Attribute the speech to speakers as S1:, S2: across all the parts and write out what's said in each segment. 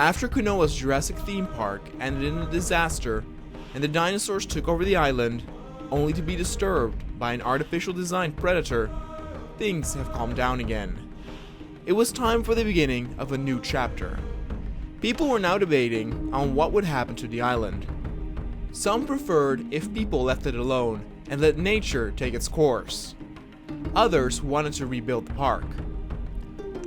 S1: After Kunoa's Jurassic theme park ended in a disaster and the dinosaurs took over the island, only to be disturbed by an artificial designed predator, things have calmed down again. It was time for the beginning of a new chapter. People were now debating on what would happen to the island. Some preferred if people left it alone and let nature take its course. Others wanted to rebuild the park.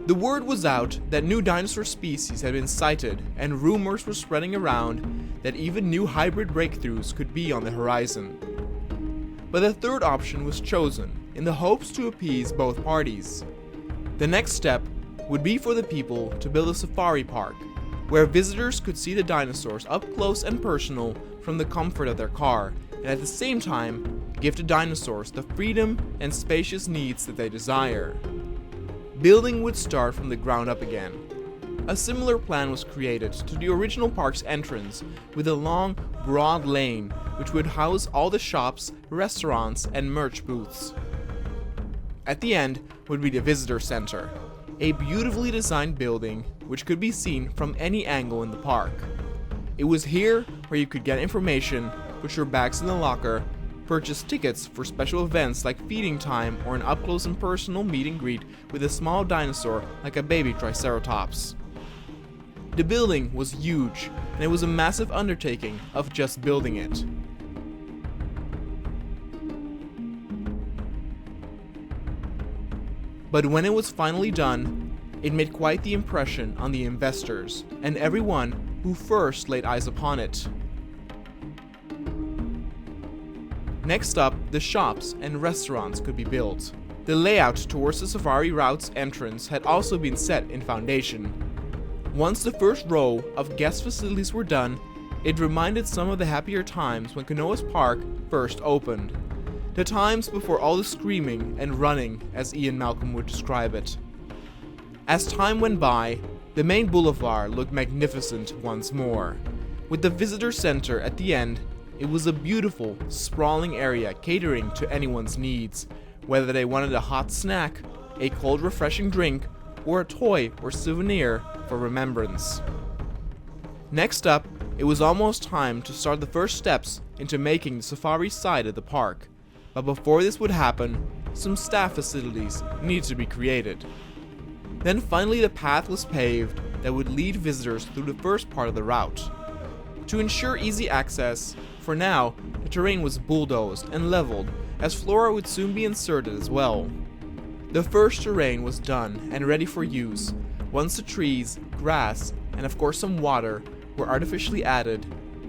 S1: The word was out that new dinosaur species had been sighted, and rumors were spreading around that even new hybrid breakthroughs could be on the horizon. But the third option was chosen in the hopes to appease both parties. The next step would be for the people to build a safari park, where visitors could see the dinosaurs up close and personal from the comfort of their car, and at the same time give the dinosaurs the freedom and spacious needs that they desire. Building would start from the ground up again. A similar plan was created to the original park's entrance, with a long, broad lane which would house all the shops, restaurants, and merch booths. At the end would be the visitor center, a beautifully designed building which could be seen from any angle in the park. It was here where you could get information, put your bags in the locker, purchase tickets for special events like feeding time or an up-close and personal meet and greet with a small dinosaur like a baby triceratops. The building was huge, and it was a massive undertaking of just building it. But when it was finally done, it made quite the impression on the investors and everyone who first laid eyes upon it. Next up, the shops and restaurants could be built. The layout towards the safari route's entrance had also been set in foundation. Once the first row of guest facilities were done, it reminded some of the happier times when Kunoa's park first opened. The times before all the screaming and running, as Ian Malcolm would describe it. As time went by, the main boulevard looked magnificent once more. With the visitor center at the end, it was a beautiful, sprawling area catering to anyone's needs, whether they wanted a hot snack, a cold refreshing drink, or a toy or souvenir for remembrance. Next up, it was almost time to start the first steps into making the safari side of the park. But before this would happen, some staff facilities needed to be created. Then finally the path was paved that would lead visitors through the first part of the route. To ensure easy access, for now, the terrain was bulldozed and leveled, as flora would soon be inserted as well. The first terrain was done and ready for use, once the trees, grass, and of course some water were artificially added,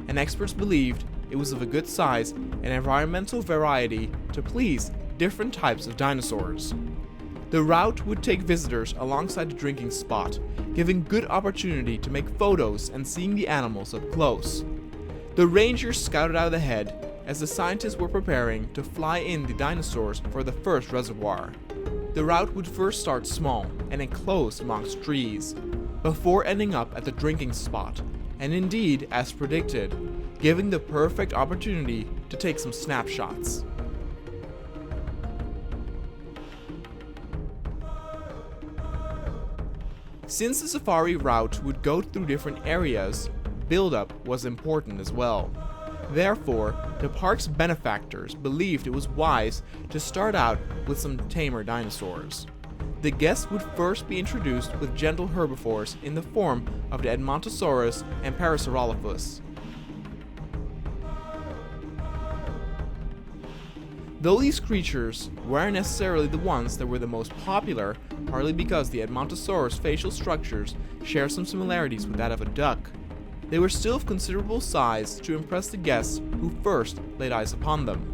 S1: and experts believed it was of a good size and environmental variety to please different types of dinosaurs. The route would take visitors alongside the drinking spot, giving good opportunity to make photos and seeing the animals up close. The rangers scouted out ahead as the scientists were preparing to fly in the dinosaurs for the first reservoir. The route would first start small and enclosed amongst trees, before ending up at the drinking spot, and indeed, as predicted, giving the perfect opportunity to take some snapshots. Since the safari route would go through different areas, build-up was important as well. Therefore, the park's benefactors believed it was wise to start out with some tamer dinosaurs. The guests would first be introduced with gentle herbivores in the form of the Edmontosaurus and Parasaurolophus. Though these creatures weren't necessarily the ones that were the most popular, partly because the Edmontosaurus' facial structures share some similarities with that of a duck, they were still of considerable size to impress the guests who first laid eyes upon them.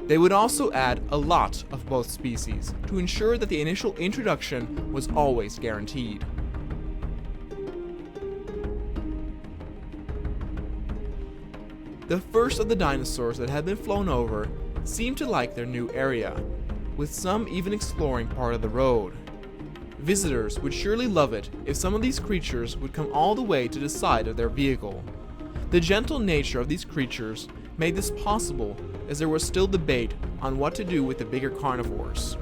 S1: They would also add a lot of both species to ensure that the initial introduction was always guaranteed. The first of the dinosaurs that had been flown over seemed to like their new area, with some even exploring part of the road. Visitors would surely love it if some of these creatures would come all the way to the side of their vehicle. The gentle nature of these creatures made this possible, as there was still debate on what to do with the bigger carnivores.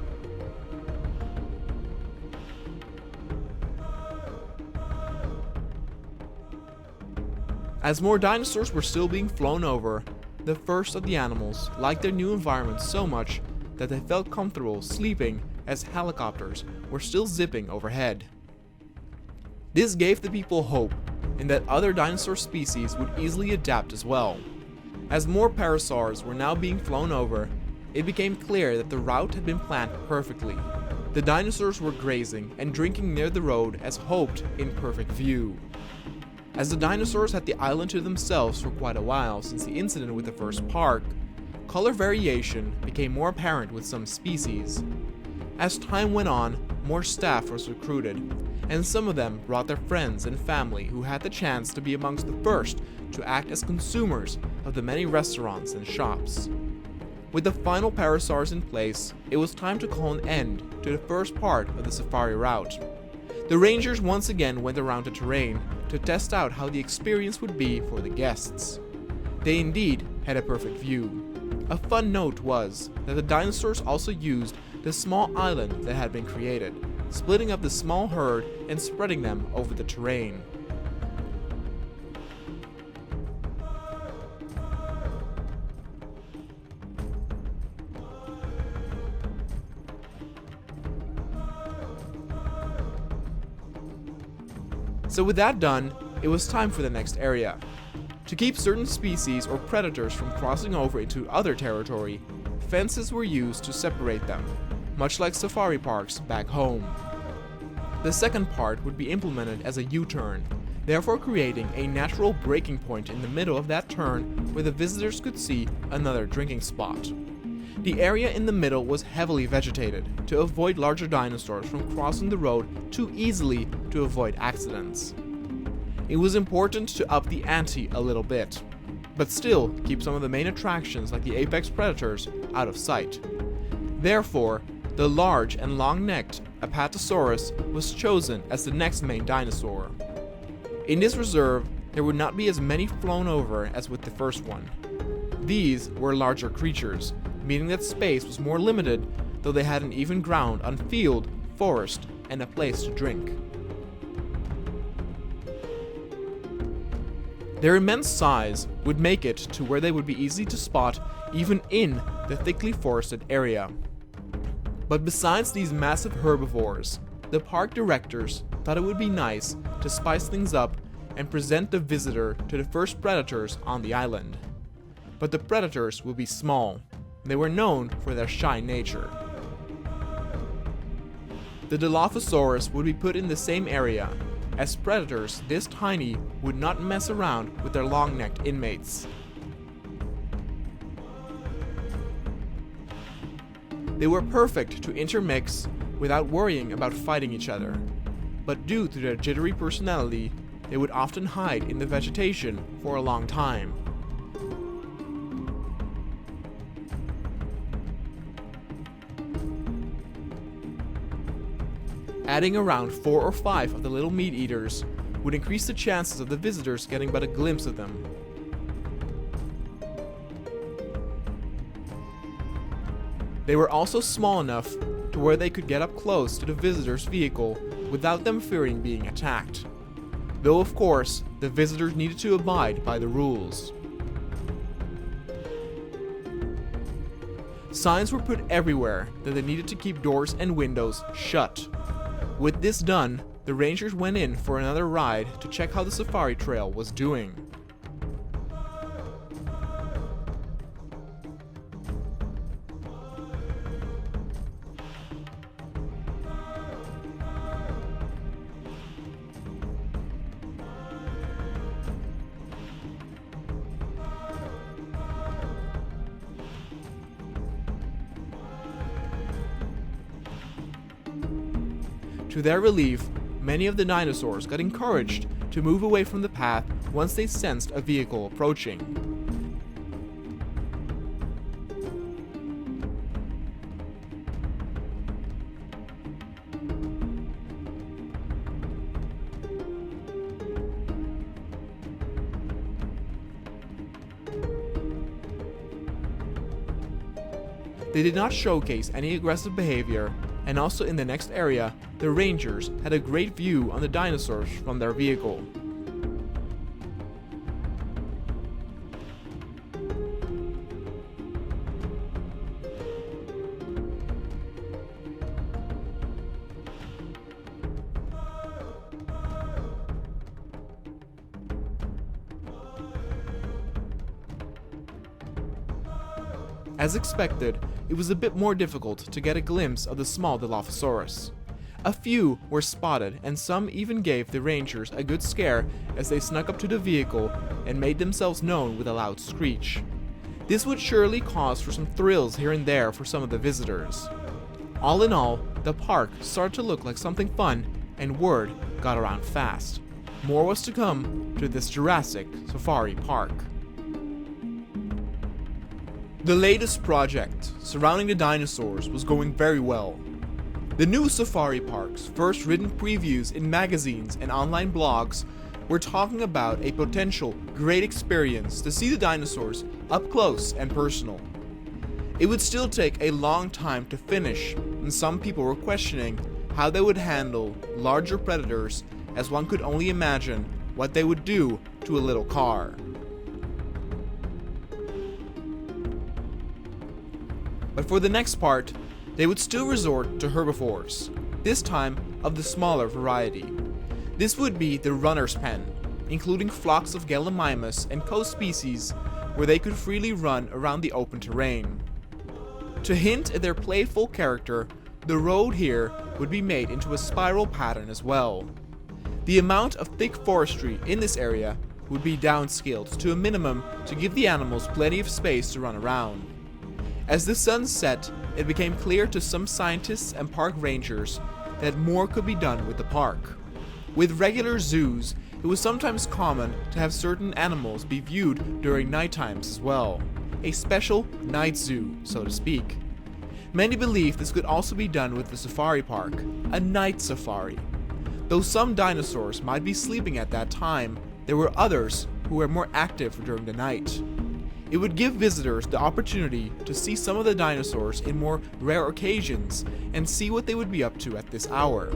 S1: As more dinosaurs were still being flown over, the first of the animals liked their new environment so much that they felt comfortable sleeping as helicopters were still zipping overhead. This gave the people hope in that other dinosaur species would easily adapt as well. As more parasaurs were now being flown over, it became clear that the route had been planned perfectly. The dinosaurs were grazing and drinking near the road as hoped in perfect view. As the dinosaurs had the island to themselves for quite a while since the incident with the first park, color variation became more apparent with some species. As time went on, more staff was recruited, and some of them brought their friends and family who had the chance to be amongst the first to act as consumers of the many restaurants and shops. With the final parasaurs in place, it was time to call an end to the first part of the safari route. The rangers once again went around the terrain to test out how the experience would be for the guests. They indeed had a perfect view. A fun note was that the dinosaurs also used the small island that had been created, splitting up the small herd and spreading them over the terrain. So with that done, it was time for the next area. To keep certain species or predators from crossing over into other territory, fences were used to separate them, much like safari parks back home. The second part would be implemented as a U-turn, therefore creating a natural breaking point in the middle of that turn where the visitors could see another drinking spot. The area in the middle was heavily vegetated to avoid larger dinosaurs from crossing the road too easily to avoid accidents. It was important to up the ante a little bit, but still keep some of the main attractions like the apex predators out of sight. Therefore, the large and long-necked Apatosaurus was chosen as the next main dinosaur. In this reserve, there would not be as many flown over as with the first one. These were larger creatures, meaning that space was more limited, though they had an even ground on field, forest, and a place to drink. Their immense size would make it to where they would be easy to spot even in the thickly forested area. But besides these massive herbivores, the park directors thought it would be nice to spice things up and present the visitor to the first predators on the island. But the predators would be small. They were known for their shy nature. The Dilophosaurus would be put in the same area, as predators this tiny would not mess around with their long-necked inmates. They were perfect to intermix without worrying about fighting each other, but due to their jittery personality, they would often hide in the vegetation for a long time. Adding around 4 or 5 of the little meat eaters would increase the chances of the visitors getting but a glimpse of them. They were also small enough to where they could get up close to the visitor's vehicle without them fearing being attacked. Though of course, the visitors needed to abide by the rules. Signs were put everywhere that they needed to keep doors and windows shut. With this done, the rangers went in for another ride to check how the safari trail was doing. To their relief, many of the dinosaurs got encouraged to move away from the path once they sensed a vehicle approaching. They did not showcase any aggressive behavior, and also in the next area, the rangers had a great view on the dinosaurs from their vehicle. As expected, it was a bit more difficult to get a glimpse of the small Dilophosaurus. A few were spotted, and some even gave the rangers a good scare as they snuck up to the vehicle and made themselves known with a loud screech. This would surely cause for some thrills here and there for some of the visitors. All in all, the park started to look like something fun, and word got around fast. More was to come to this Jurassic Safari Park. The latest project surrounding the dinosaurs was going very well. The new safari park's first written previews in magazines and online blogs were talking about a potential great experience to see the dinosaurs up close and personal. It would still take a long time to finish, and some people were questioning how they would handle larger predators, as one could only imagine what they would do to a little car. But for the next part, they would still resort to herbivores, this time of the smaller variety. This would be the runner's pen, including flocks of Gallimimus and co-species where they could freely run around the open terrain. To hint at their playful character, the road here would be made into a spiral pattern as well. The amount of thick forestry in this area would be downscaled to a minimum to give the animals plenty of space to run around. As the sun set, it became clear to some scientists and park rangers that more could be done with the park. With regular zoos, it was sometimes common to have certain animals be viewed during night times as well. A special night zoo, so to speak. Many believe this could also be done with the safari park, a night safari. Though some dinosaurs might be sleeping at that time, there were others who were more active during the night. It would give visitors the opportunity to see some of the dinosaurs in more rare occasions and see what they would be up to at this hour.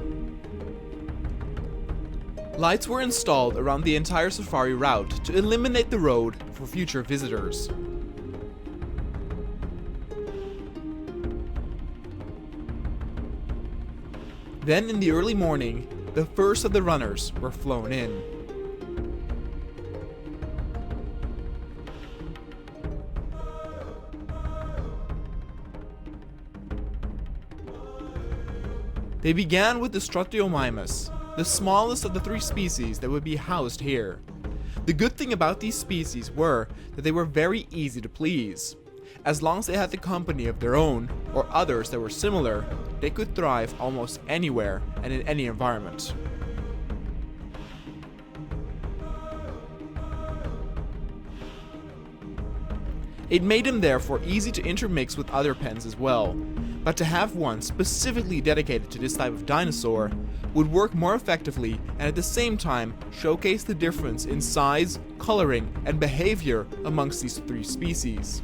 S1: Lights were installed around the entire safari route to illuminate the road for future visitors. Then in the early morning, the first of the runners were flown in. They began with the Struthiomimus, the smallest of the three species that would be housed here. The good thing about these species were that they were very easy to please. As long as they had the company of their own, or others that were similar, they could thrive almost anywhere and in any environment. It made them therefore easy to intermix with other pens as well, but to have one specifically dedicated to this type of dinosaur would work more effectively and at the same time showcase the difference in size, coloring, and behavior amongst these three species.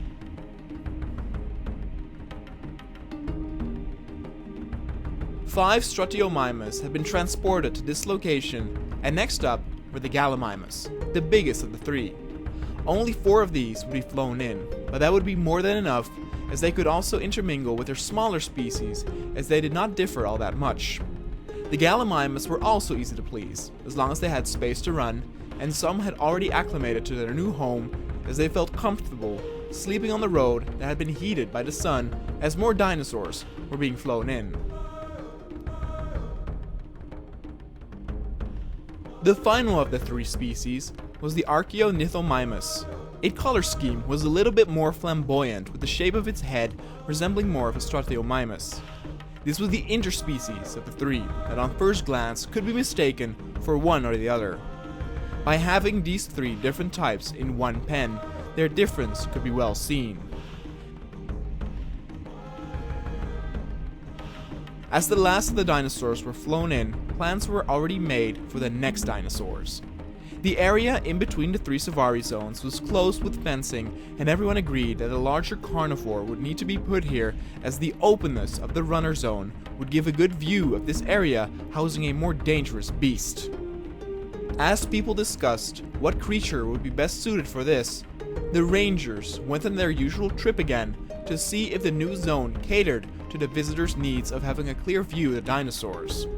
S1: Five Struthiomimus had been transported to this location, and next up were the Gallimimus, the biggest of the three. Only 4 of these would be flown in, but that would be more than enough, as they could also intermingle with their smaller species, as they did not differ all that much. The Gallimimus were also easy to please, as long as they had space to run, and some had already acclimated to their new home, as they felt comfortable sleeping on the road that had been heated by the sun, as more dinosaurs were being flown in. The final of the 3 species was the Archaeornithomimus. Its color scheme was a little bit more flamboyant, with the shape of its head resembling more of a Struthiomimus. This was the interspecies of the 3 that on first glance could be mistaken for one or the other. By having these 3 different types in one pen, their difference could be well seen. As the last of the dinosaurs were flown in, plans were already made for the next dinosaurs. The area in between the 3 safari zones was closed with fencing, and everyone agreed that a larger carnivore would need to be put here, as the openness of the runner zone would give a good view of this area housing a more dangerous beast. As people discussed what creature would be best suited for this, the rangers went on their usual trip again to see if the new zone catered to the visitors' needs of having a clear view of the dinosaurs.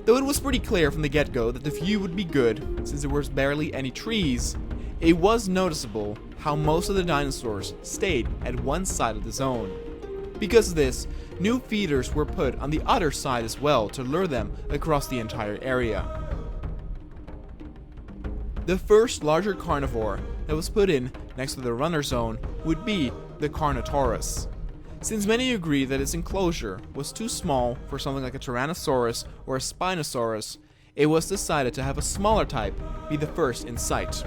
S1: Though it was pretty clear from the get-go that the view would be good, since there was barely any trees, It was noticeable how most of the dinosaurs stayed at one side of the zone. Because of this, new feeders were put on the other side as well to lure them across the entire area. The first larger carnivore that was put in next to the runner zone would be the Carnotaurus. Since many agree that its enclosure was too small for something like a Tyrannosaurus or a Spinosaurus, it was decided to have a smaller type be the first in sight.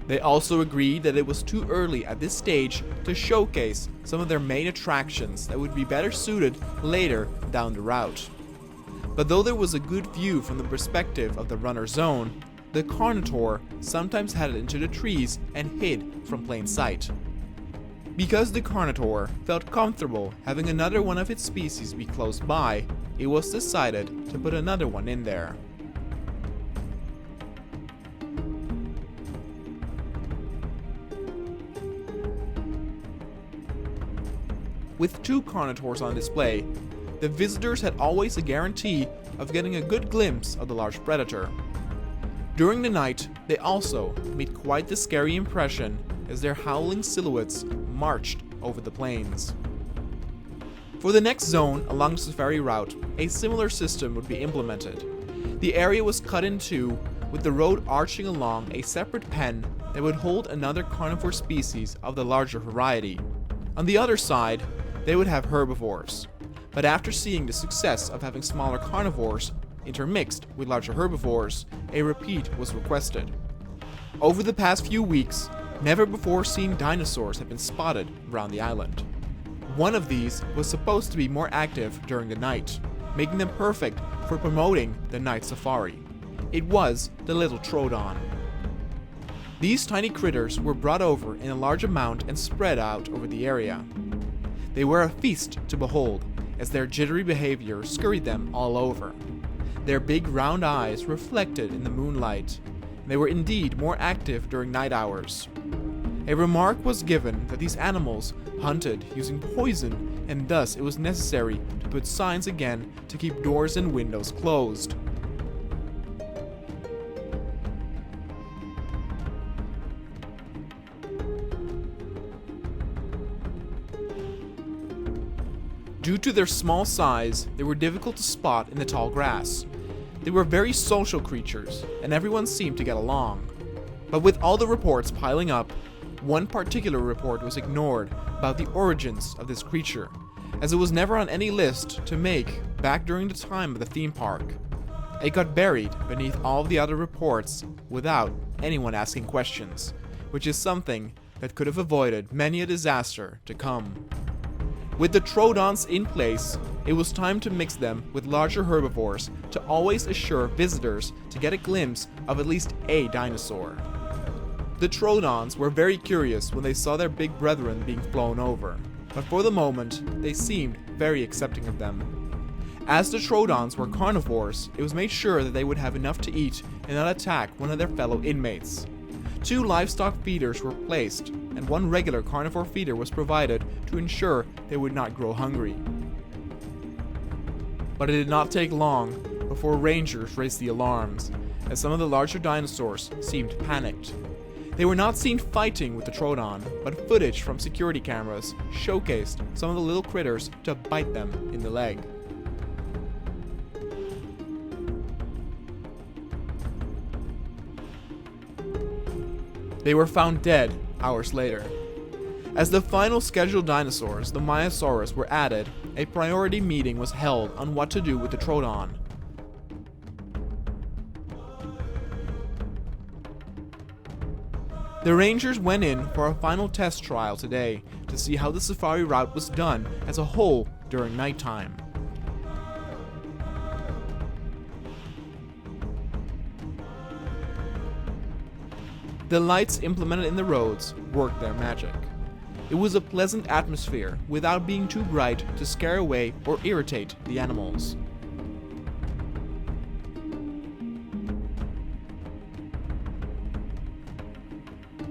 S1: They also agreed that it was too early at this stage to showcase some of their main attractions that would be better suited later down the route. But though there was a good view from the perspective of the runner zone, the Carnotaur sometimes headed into the trees and hid from plain sight. Because the Carnotaur felt comfortable having another one of its species be close by, it was decided to put another one in there. With two Carnotaurs on display, the visitors had always a guarantee of getting a good glimpse of the large predator. During the night, they also made quite the scary impression as their howling silhouettes marched over the plains. For the next zone along the safari route, a similar system would be implemented. The area was cut in two, with the road arching along a separate pen that would hold another carnivore species of the larger variety. On the other side, they would have herbivores. But after seeing the success of having smaller carnivores intermixed with larger herbivores, a repeat was requested. Over the past few weeks, never before seen dinosaurs have been spotted around the island. One of these was supposed to be more active during the night, making them perfect for promoting the night safari. It was the little Troodon. These tiny critters were brought over in a large amount and spread out over the area. They were a feast to behold, as their jittery behavior scurried them all over. Their big round eyes reflected in the moonlight, and they were indeed more active during night hours. A remark was given that these animals hunted using poison, and thus it was necessary to put signs again to keep doors and windows closed. Due to their small size, they were difficult to spot in the tall grass. They were very social creatures, and everyone seemed to get along. But with all the reports piling up, one particular report was ignored about the origins of this creature, as it was never on any list to make back during the time of the theme park. It got buried beneath all of the other reports without anyone asking questions, which is something that could have avoided many a disaster to come. With the Troodons in place, it was time to mix them with larger herbivores to always assure visitors to get a glimpse of at least a dinosaur. The Troodons were very curious when they saw their big brethren being flown over, but for the moment, they seemed very accepting of them. As the Troodons were carnivores, it was made sure that they would have enough to eat and not attack one of their fellow inmates. 2 livestock feeders were placed, and 1 regular carnivore feeder was provided to ensure they would not grow hungry. But it did not take long before rangers raised the alarms, as some of the larger dinosaurs seemed panicked. They were not seen fighting with the Troodon, but footage from security cameras showcased some of the little critters to bite them in the leg. They were found dead hours later. As the final scheduled dinosaurs, the Maiasaurus, were added, a priority meeting was held on what to do with the Troodon. The rangers went in for a final test trial today to see how the safari route was done as a whole during nighttime. The lights implemented in the roads worked their magic. It was a pleasant atmosphere without being too bright to scare away or irritate the animals.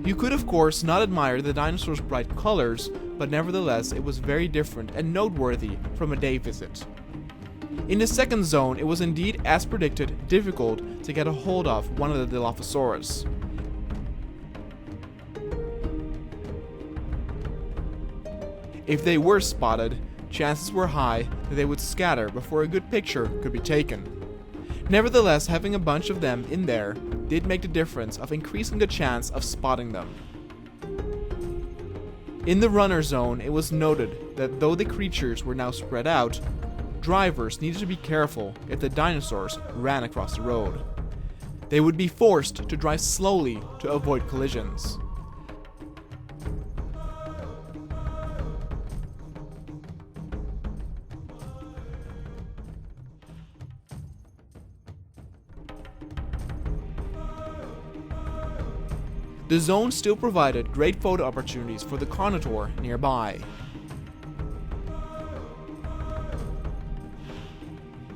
S1: You could of course not admire the dinosaurs' bright colors, but nevertheless it was very different and noteworthy from a day visit. In the second zone, it was indeed, as predicted, difficult to get a hold of one of the Dilophosaurus. If they were spotted, chances were high that they would scatter before a good picture could be taken. Nevertheless, having a bunch of them in there did make the difference of increasing the chance of spotting them. In the runner zone, it was noted that though the creatures were now spread out, drivers needed to be careful if the dinosaurs ran across the road. They would be forced to drive slowly to avoid collisions. The zone still provided great photo opportunities for the carnivore nearby.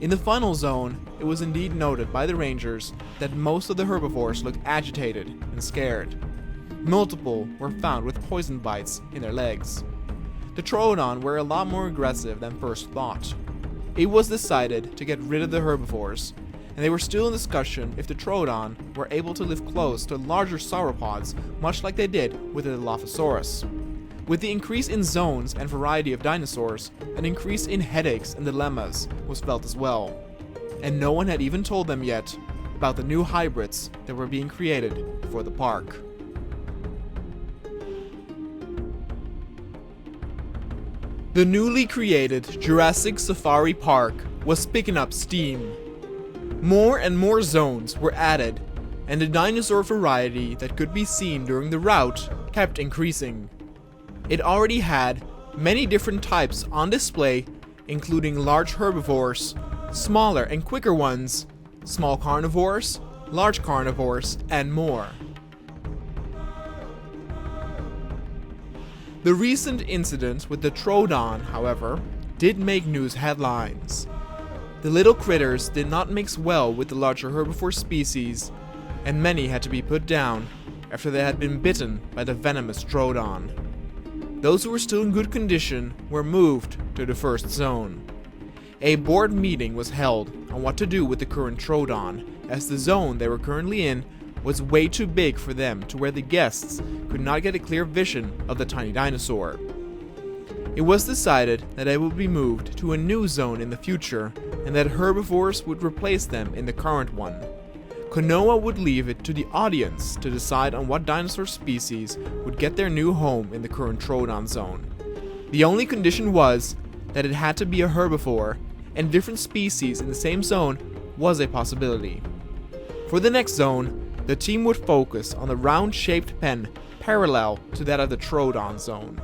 S1: In the final zone, it was indeed noted by the rangers that most of the herbivores looked agitated and scared. Multiple were found with poison bites in their legs. The Troodon were a lot more aggressive than first thought. It was decided to get rid of the herbivores, and they were still in discussion if the Troodon were able to live close to larger sauropods, much like they did with the Dilophosaurus. With the increase in zones and variety of dinosaurs, an increase in headaches and dilemmas was felt as well. And no one had even told them yet about the new hybrids that were being created for the park. The newly created Jurassic Safari Park was picking up steam. More and more zones were added, and the dinosaur variety that could be seen during the route kept increasing. It already had many different types on display, including large herbivores, smaller and quicker ones, small carnivores, large carnivores, and more. The recent incident with the Troodon, however, did make news headlines. The little critters did not mix well with the larger herbivore species, and many had to be put down after they had been bitten by the venomous Troodon. Those who were still in good condition were moved to the first zone. A board meeting was held on what to do with the current Troodon, as the zone they were currently in was way too big for them to where the guests could not get a clear vision of the tiny dinosaur. It was decided that they would be moved to a new zone in the future, and that herbivores would replace them in the current one. Konoha would leave it to the audience to decide on what dinosaur species would get their new home in the current Troodon zone. The only condition was that it had to be a herbivore, and different species in the same zone was a possibility. For the next zone, the team would focus on the round-shaped pen parallel to that of the Troodon zone.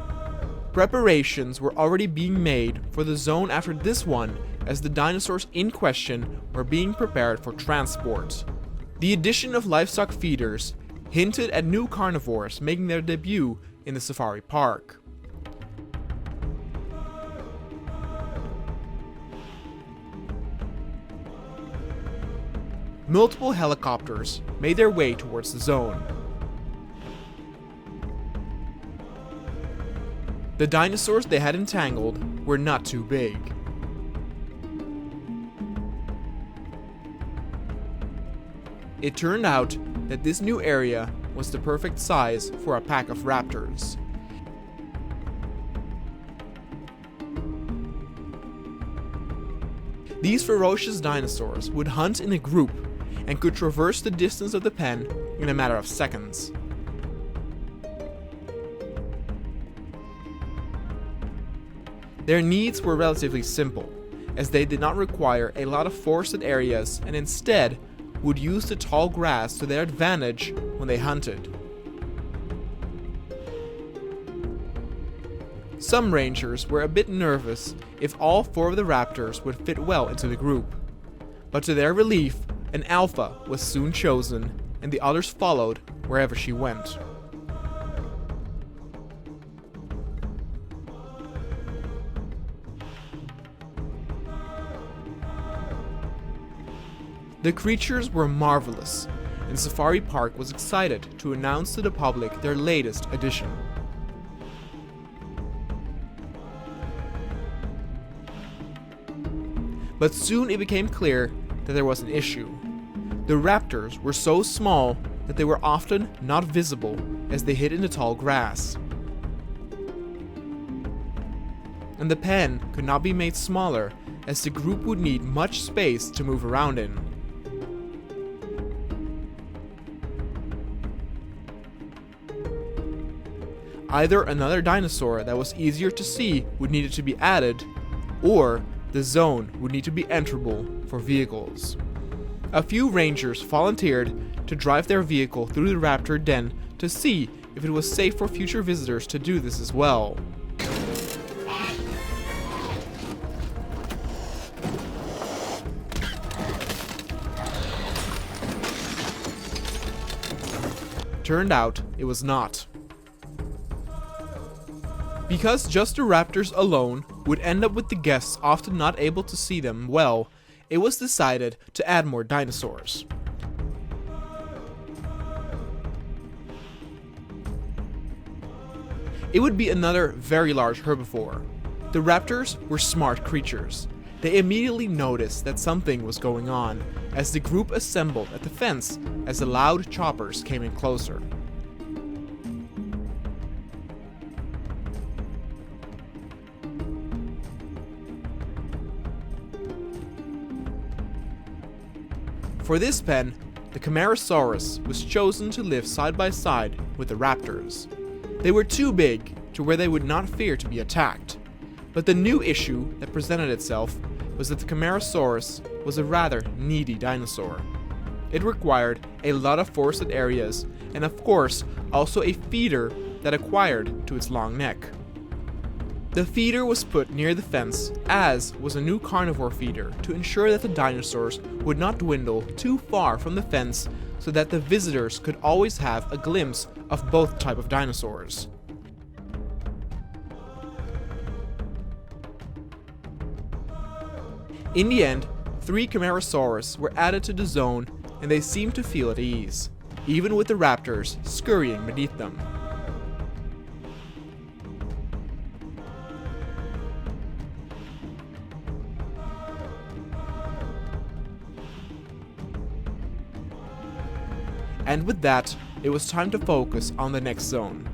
S1: Preparations were already being made for the zone after this one, as the dinosaurs in question were being prepared for transport. The addition of livestock feeders hinted at new carnivores making their debut in the safari park. Multiple helicopters made their way towards the zone. The dinosaurs they had entangled were not too big. It turned out that this new area was the perfect size for a pack of raptors. These ferocious dinosaurs would hunt in a group and could traverse the distance of the pen in a matter of seconds. Their needs were relatively simple, as they did not require a lot of forested areas and instead would use the tall grass to their advantage when they hunted. Some rangers were a bit nervous if all four of the raptors would fit well into the group, but to their relief, an alpha was soon chosen, and the others followed wherever she went. The creatures were marvelous, and Safari Park was excited to announce to the public their latest addition. But soon it became clear that there was an issue. The raptors were so small that they were often not visible as they hid in the tall grass. and the pen could not be made smaller as the group would need much space to move around in. Either another dinosaur that was easier to see would need to be added, or the zone would need to be enterable for vehicles. A few rangers volunteered to drive their vehicle through the raptor den to see if it was safe for future visitors to do this as well. Turned out it was not. Because just the raptors alone would end up with the guests often not able to see them well, it was decided to add more dinosaurs. It would be another very large herbivore. The raptors were smart creatures. They immediately noticed that something was going on as the group assembled at the fence as the loud choppers came in closer. For this pen, the Camarasaurus was chosen to live side by side with the raptors. They were too big to where they would not fear to be attacked. But the new issue that presented itself was that the Camarasaurus was a rather needy dinosaur. It required a lot of forested areas and of course also a feeder that acquired to its long neck. The feeder was put near the fence, as was a new carnivore feeder to ensure that the dinosaurs would not dwindle too far from the fence so that the visitors could always have a glimpse of both types of dinosaurs. In the end, 3 Camarasaurus were added to the zone and they seemed to feel at ease, even with the raptors scurrying beneath them. And with that, it was time to focus on the next zone.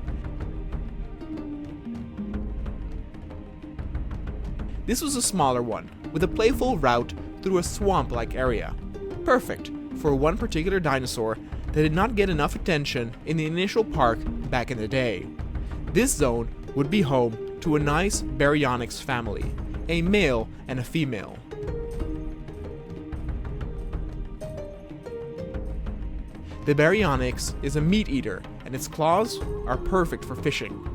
S1: This was a smaller one, with a playful route through a swamp-like area. Perfect for one particular dinosaur that did not get enough attention in the initial park back in the day. This zone would be home to a nice baryonyx family, a male and a female. The baryonyx is a meat eater, and its claws are perfect for fishing.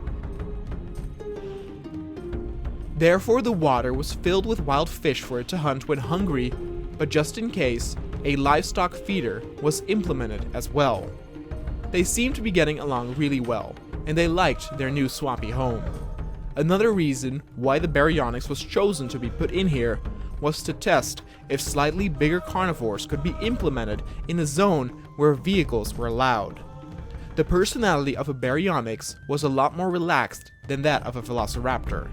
S1: Therefore, the water was filled with wild fish for it to hunt when hungry, but just in case, a livestock feeder was implemented as well. They seemed to be getting along really well, and they liked their new swampy home. Another reason why the baryonyx was chosen to be put in here was to test if slightly bigger carnivores could be implemented in a zone where vehicles were allowed. The personality of a baryonyx was a lot more relaxed than that of a velociraptor.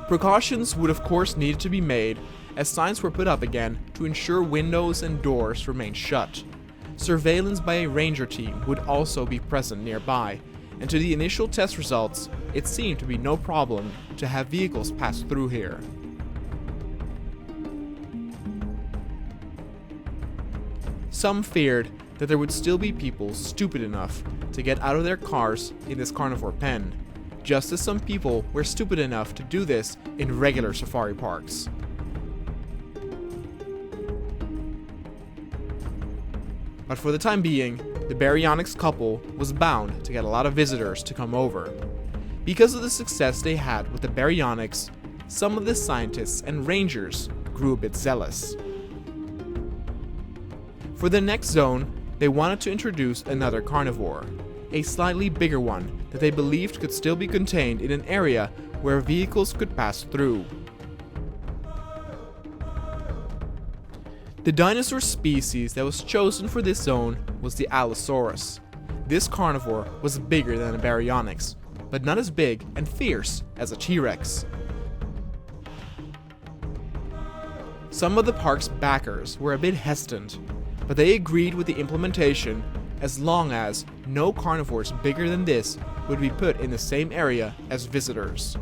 S1: Precautions would of course need to be made, as signs were put up again to ensure windows and doors remained shut. Surveillance by a ranger team would also be present nearby, and to the initial test results, it seemed to be no problem to have vehicles pass through here. Some feared that there would still be people stupid enough to get out of their cars in this carnivore pen, just as some people were stupid enough to do this in regular safari parks. But for the time being, the baryonyx couple was bound to get a lot of visitors to come over. Because of the success they had with the baryonyx, some of the scientists and rangers grew a bit zealous. For the next zone, they wanted to introduce another carnivore, a slightly bigger one that they believed could still be contained in an area where vehicles could pass through. The dinosaur species that was chosen for this zone was the Allosaurus. This carnivore was bigger than a baryonyx, but not as big and fierce as a T-Rex. Some of the park's backers were a bit hesitant, but they agreed with the implementation as long as no carnivores bigger than this would be put in the same area as visitors.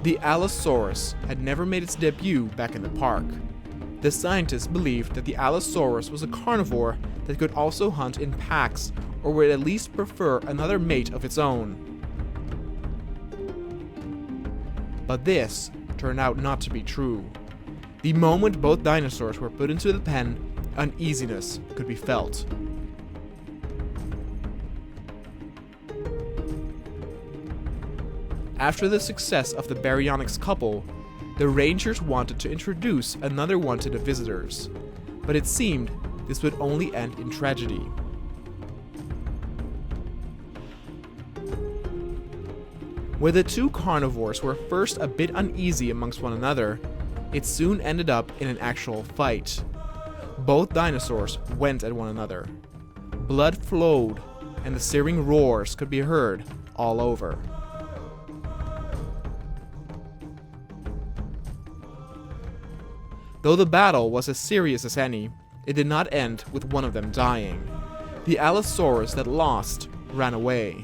S1: The Allosaurus had never made its debut back in the park. The scientists believed that the Allosaurus was a carnivore that could also hunt in packs, or would at least prefer another mate of its own. But this turned out not to be true. The moment both dinosaurs were put into the pen, uneasiness could be felt. After the success of the baryonyx couple, the rangers wanted to introduce another one to the visitors, but it seemed this would only end in tragedy. Where the two carnivores were first a bit uneasy amongst one another, it soon ended up in an actual fight. Both dinosaurs went at one another. Blood flowed, and the searing roars could be heard all over. Though the battle was as serious as any, it did not end with one of them dying. The Allosaurus that lost ran away.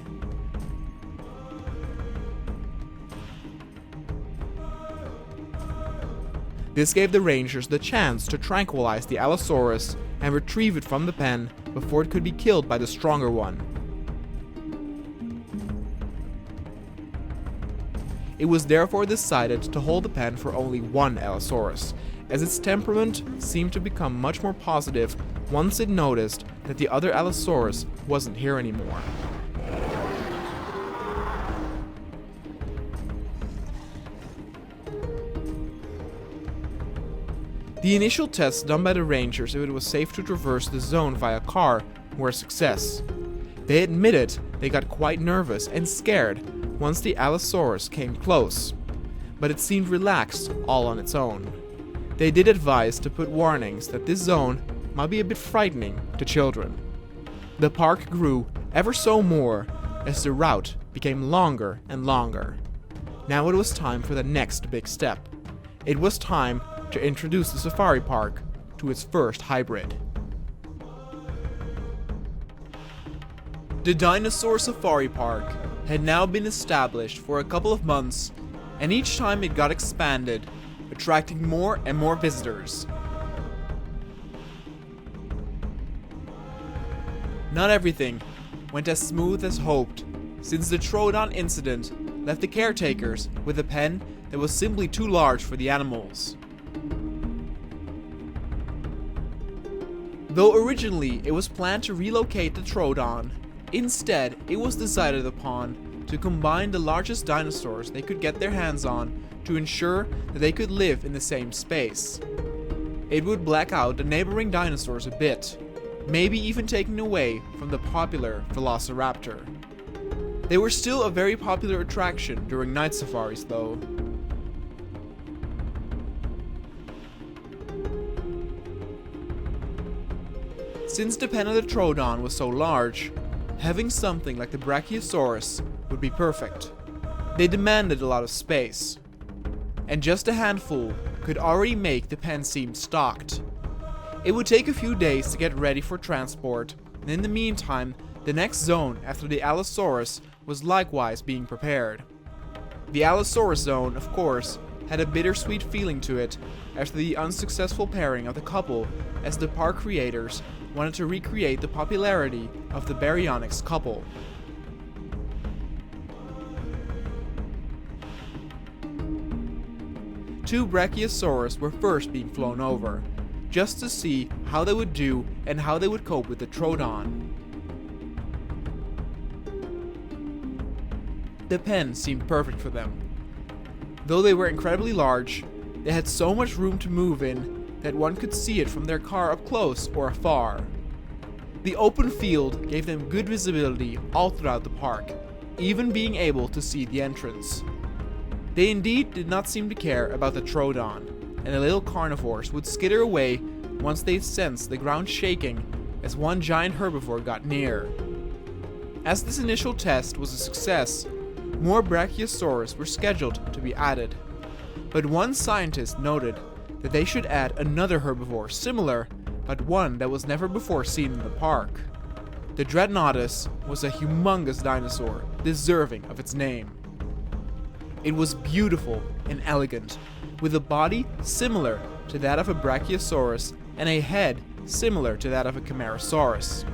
S1: This gave the rangers the chance to tranquilize the Allosaurus and retrieve it from the pen before it could be killed by the stronger one. It was therefore decided to hold the pen for only one Allosaurus, as its temperament seemed to become much more positive once it noticed that the other Allosaurus wasn't here anymore. The initial tests done by the rangers if it was safe to traverse the zone via car were a success. They admitted they got quite nervous and scared once the Allosaurus came close, but it seemed relaxed all on its own. They did advise to put warnings that this zone might be a bit frightening to children. The park grew ever so more as the route became longer and longer. Now it was time for the next big step. It was time to introduce the safari park to its first hybrid. The Dinosaur Safari Park had now been established for a couple of months, and each time it got expanded, attracting more and more visitors. Not everything went as smooth as hoped, since the Troodon incident left the caretakers with a pen that was simply too large for the animals. Though originally it was planned to relocate the Troodon, instead it was decided upon to combine the largest dinosaurs they could get their hands on to ensure that they could live in the same space. It would black out the neighboring dinosaurs a bit, maybe even taking away from the popular Velociraptor. They were still a very popular attraction during night safaris though. Since the pen of the Troodon was so large, having something like the Brachiosaurus would be perfect. They demanded a lot of space, and just a handful could already make the pen seem stocked. It would take a few days to get ready for transport, and in the meantime, the next zone after the Allosaurus was likewise being prepared. The Allosaurus zone, of course, had a bittersweet feeling to it after the unsuccessful pairing of the couple, as the park creators wanted to recreate the popularity of the baryonyx couple. Two Brachiosaurus were first being flown over, just to see how they would do and how they would cope with the Troodon. The pen seemed perfect for them. Though they were incredibly large, they had so much room to move in that one could see it from their car up close or afar. The open field gave them good visibility all throughout the park, even being able to see the entrance. They indeed did not seem to care about the Troodon, and the little carnivores would skitter away once they sensed the ground shaking as one giant herbivore got near. As this initial test was a success, more Brachiosaurus were scheduled to be added, but one scientist noted that they should add another herbivore similar, but one that was never before seen in the park. The Dreadnoughtus was a humongous dinosaur, deserving of its name. It was beautiful and elegant, with a body similar to that of a Brachiosaurus and a head similar to that of a Camarasaurus.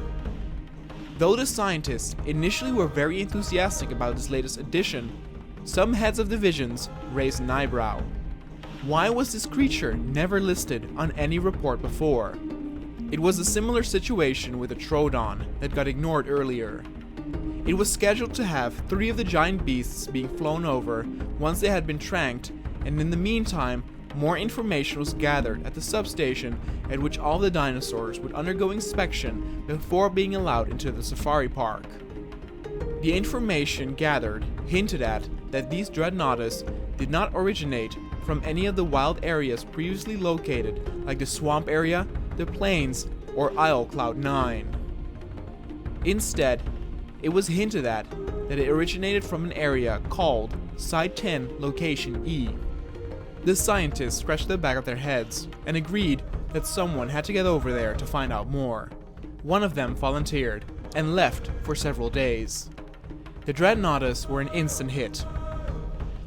S1: Though the scientists initially were very enthusiastic about this latest addition, some heads of divisions raised an eyebrow. Why was this creature never listed on any report before? It was a similar situation with the Troodon that got ignored earlier. It was scheduled to have 3 of the giant beasts being flown over once they had been tranked, and in the meantime, more information was gathered at the substation at which all the dinosaurs would undergo inspection before being allowed into the safari park. The information gathered hinted at that these Dreadnoughtus did not originate from any of the wild areas previously located, like the swamp area, the plains, or Isle Cloud 9. Instead, it was hinted at that it originated from an area called Site 10 Location E. The scientists scratched the back of their heads and agreed that someone had to get over there to find out more. One of them volunteered and left for several days. The Dreadnoughtus were an instant hit.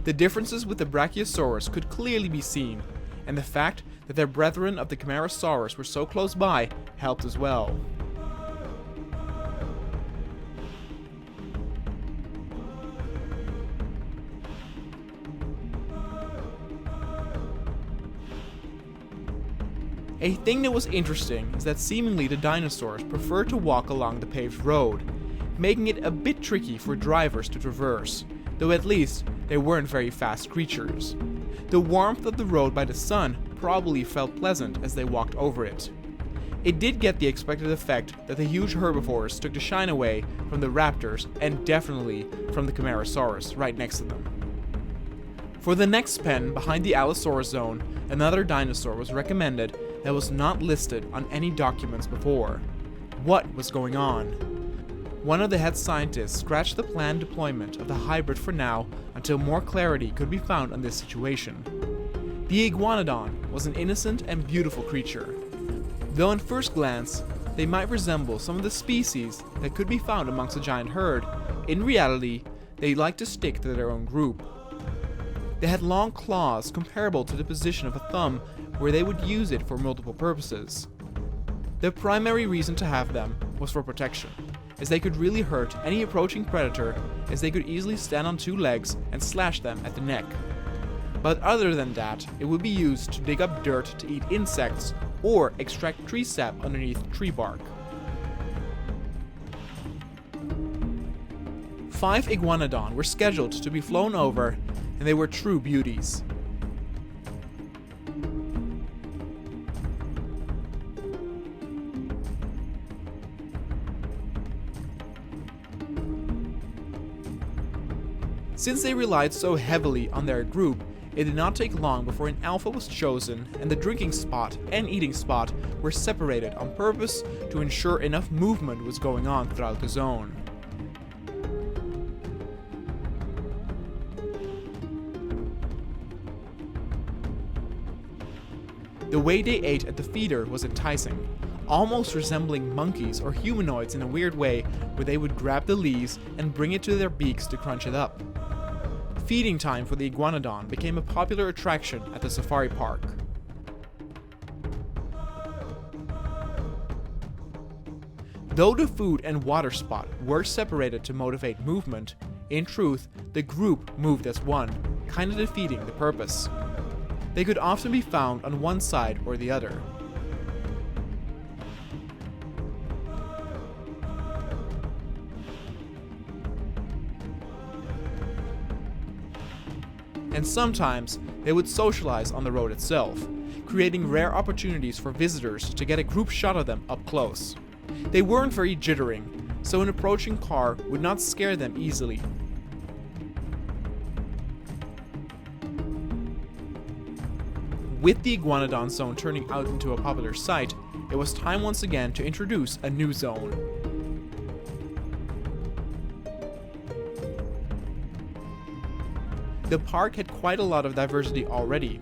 S1: The differences with the Brachiosaurus could clearly be seen, and the fact that their brethren of the Camarasaurus were so close by helped as well. A thing that was interesting is that seemingly the dinosaurs preferred to walk along the paved road, making it a bit tricky for drivers to traverse, though at least they weren't very fast creatures. The warmth of the road by the sun probably felt pleasant as they walked over it. It did get the expected effect that the huge herbivores took the shine away from the raptors and definitely from the Camarasaurus right next to them. For the next pen behind the Allosaurus zone, another dinosaur was recommended that was not listed on any documents before. What was going on? One of the head scientists scratched the planned deployment of the hybrid for now until more clarity could be found on this situation. The Iguanodon was an innocent and beautiful creature. Though at first glance, they might resemble some of the species that could be found amongst a giant herd, in reality, they liked to stick to their own group. They had long claws comparable to the position of a thumb, where they would use it for multiple purposes. The primary reason to have them was for protection, as they could really hurt any approaching predator, as they could easily stand on 2 legs and slash them at the neck. But other than that, it would be used to dig up dirt to eat insects or extract tree sap underneath tree bark. 5 Iguanodon were scheduled to be flown over, and they were true beauties. Since they relied so heavily on their group, it did not take long before an alpha was chosen and the drinking spot and eating spot were separated on purpose to ensure enough movement was going on throughout the zone. The way they ate at the feeder was enticing, almost resembling monkeys or humanoids in a weird way, where they would grab the leaves and bring it to their beaks to crunch it up. Feeding time for the Iguanodon became a popular attraction at the safari park. Though the food and water spot were separated to motivate movement, in truth, the group moved as one, kinda defeating the purpose. They could often be found on one side or the other. And sometimes they would socialize on the road itself, creating rare opportunities for visitors to get a group shot of them up close. They weren't very jittering, so an approaching car would not scare them easily. With the Iguanodon zone turning out into a popular site, it was time once again to introduce a new zone. The park had quite a lot of diversity already,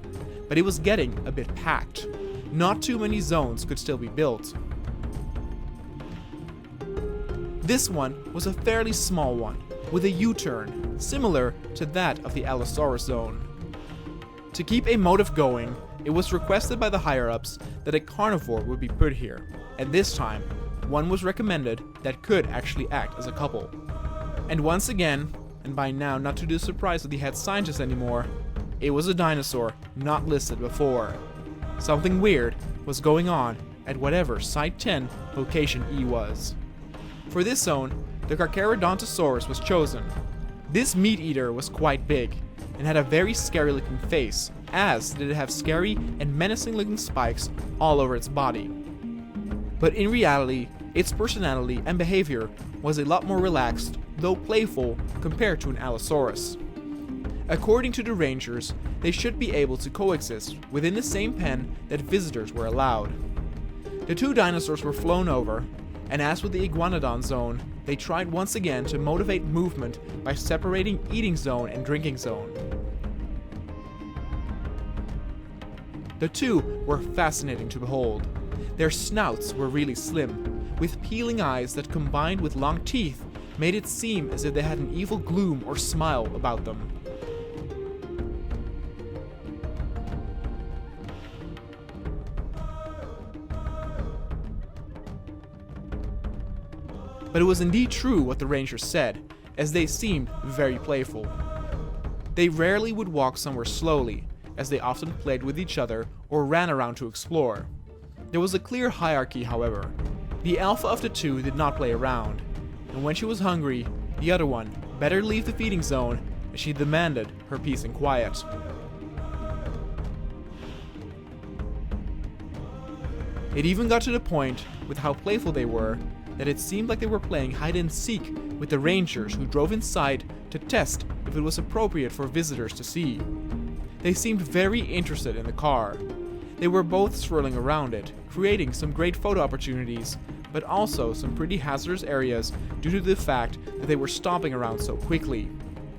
S1: but it was getting a bit packed. Not too many zones could still be built. This one was a fairly small one, with a U-turn, similar to that of the Allosaurus zone. To keep a motive going, it was requested by the higher-ups that a carnivore would be put here, and this time, one was recommended that could actually act as a couple. And once again, and by now not to the surprise of the head scientist anymore, it was a dinosaur not listed before. Something weird was going on at whatever Site 10 Location E was. For this zone, the Carcharodontosaurus was chosen. This meat-eater was quite big, and had a very scary looking face, as did it have scary and menacing looking spikes all over its body. But in reality, its personality and behavior was a lot more relaxed, though playful, compared to an Allosaurus. According to the rangers, they should be able to coexist within the same pen that visitors were allowed. The two dinosaurs were flown over, and as with the Iguanodon zone, they tried once again to motivate movement by separating eating zone and drinking zone. The two were fascinating to behold. Their snouts were really slim, with peeling eyes that combined with long teeth made it seem as if they had an evil gloom or smile about them. But it was indeed true what the rangers said, as they seemed very playful. They rarely would walk somewhere slowly, as they often played with each other or ran around to explore. There was a clear hierarchy, however. The alpha of the two did not play around, and when she was hungry, the other one better leave the feeding zone, as she demanded her peace and quiet. It even got to the point, with how playful they were, that it seemed like they were playing hide-and-seek with the rangers who drove inside to test if it was appropriate for visitors to see. They seemed very interested in the car. They were both swirling around it, creating some great photo opportunities, but also some pretty hazardous areas due to the fact that they were stomping around so quickly.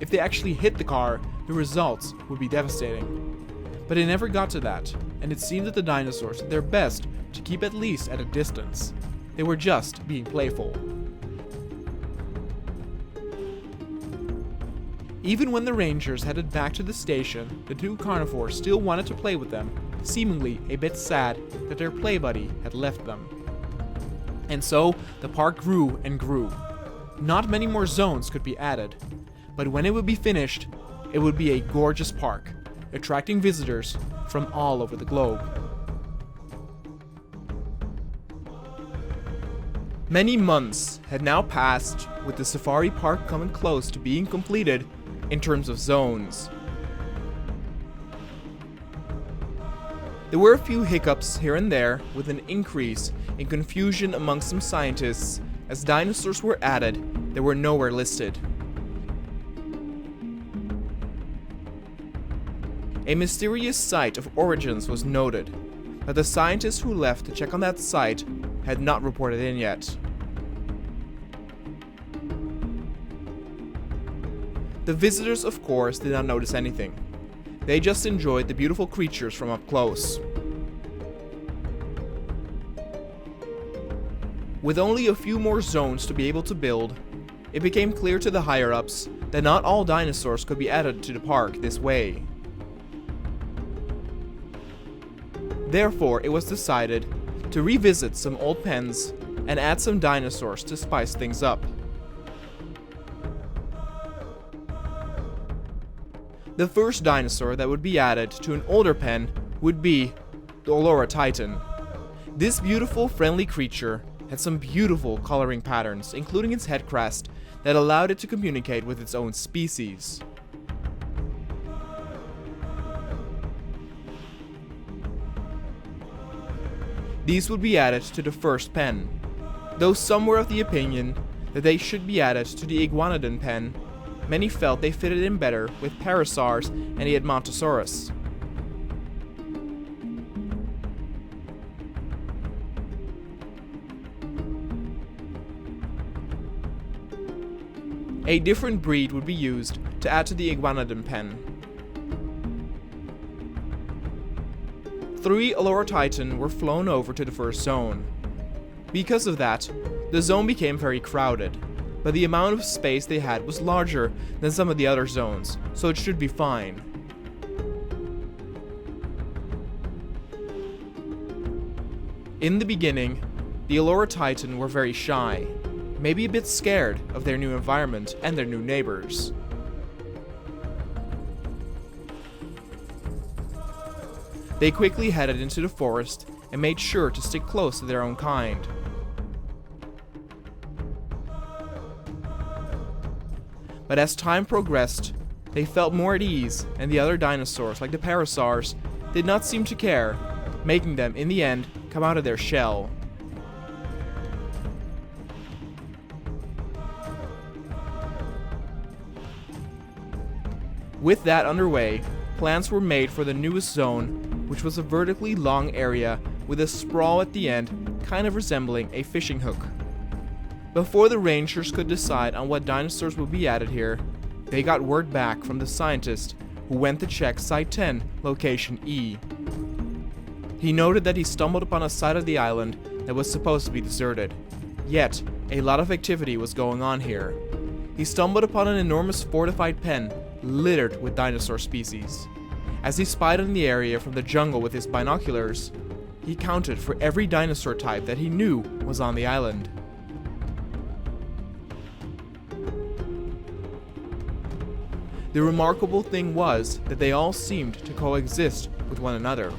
S1: If they actually hit the car, the results would be devastating. But it never got to that, and it seemed that the dinosaurs did their best to keep at least at a distance. They were just being playful. Even when the rangers headed back to the station, the two carnivores still wanted to play with them, seemingly a bit sad that their play buddy had left them. And so, the park grew and grew. Not many more zones could be added, but when it would be finished, it would be a gorgeous park, attracting visitors from all over the globe. Many months had now passed, with the safari park coming close to being completed in terms of zones. There were a few hiccups here and there, with an increase in confusion among some scientists as dinosaurs were added that were nowhere listed. A mysterious site of origins was noted, but the scientists who left to check on that site had not reported in yet. The visitors, of course, did not notice anything. They just enjoyed the beautiful creatures from up close. With only a few more zones to be able to build, it became clear to the higher-ups that not all dinosaurs could be added to the park this way. Therefore, it was decided to revisit some old pens and add some dinosaurs to spice things up. The first dinosaur that would be added to an older pen would be the Olorotitan. This beautiful, friendly creature had some beautiful coloring patterns, including its head crest, that allowed it to communicate with its own species. These would be added to the first pen, though some were of the opinion that they should be added to the Iguanodon pen. Many felt they fitted in better with Parasaurs and the Edmontosaurus. A different breed would be used to add to the Iguanodon pen. 3 Olorotitan were flown over to the first zone. Because of that, the zone became very crowded. but the amount of space they had was larger than some of the other zones, so it should be fine. In the beginning, the Allura Titan were very shy, maybe a bit scared of their new environment and their new neighbors. They quickly headed into the forest and made sure to stick close to their own kind. But as time progressed, they felt more at ease, and the other dinosaurs, like the parasaurs, did not seem to care, making them, in the end, come out of their shell. With that underway, plans were made for the newest zone, which was a vertically long area with a sprawl at the end, kind of resembling a fishing hook. Before the rangers could decide on what dinosaurs would be added here, they got word back from the scientist who went to check Site 10, Location E. He noted that he stumbled upon a side of the island that was supposed to be deserted. Yet, a lot of activity was going on here. He stumbled upon an enormous fortified pen littered with dinosaur species. As he spied on the area from the jungle with his binoculars, he counted for every dinosaur type that he knew was on the island. The remarkable thing was that they all seemed to coexist with one another.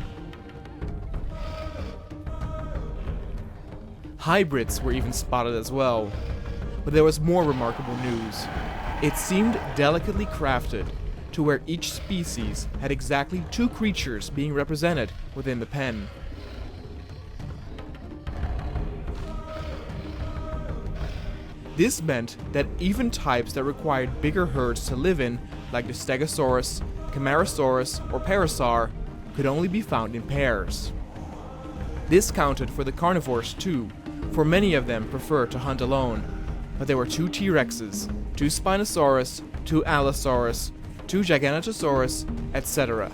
S1: Hybrids were even spotted as well. But there was more remarkable news. It seemed delicately crafted to where each species had exactly 2 creatures being represented within the pen. This meant that even types that required bigger herds to live in, like the Stegosaurus, Camarasaurus, or Parasaur, could only be found in pairs. This counted for the carnivores too, for many of them preferred to hunt alone. But there were 2 T-Rexes, 2 Spinosaurus, 2 Allosaurus, 2 Giganotosaurus, etc.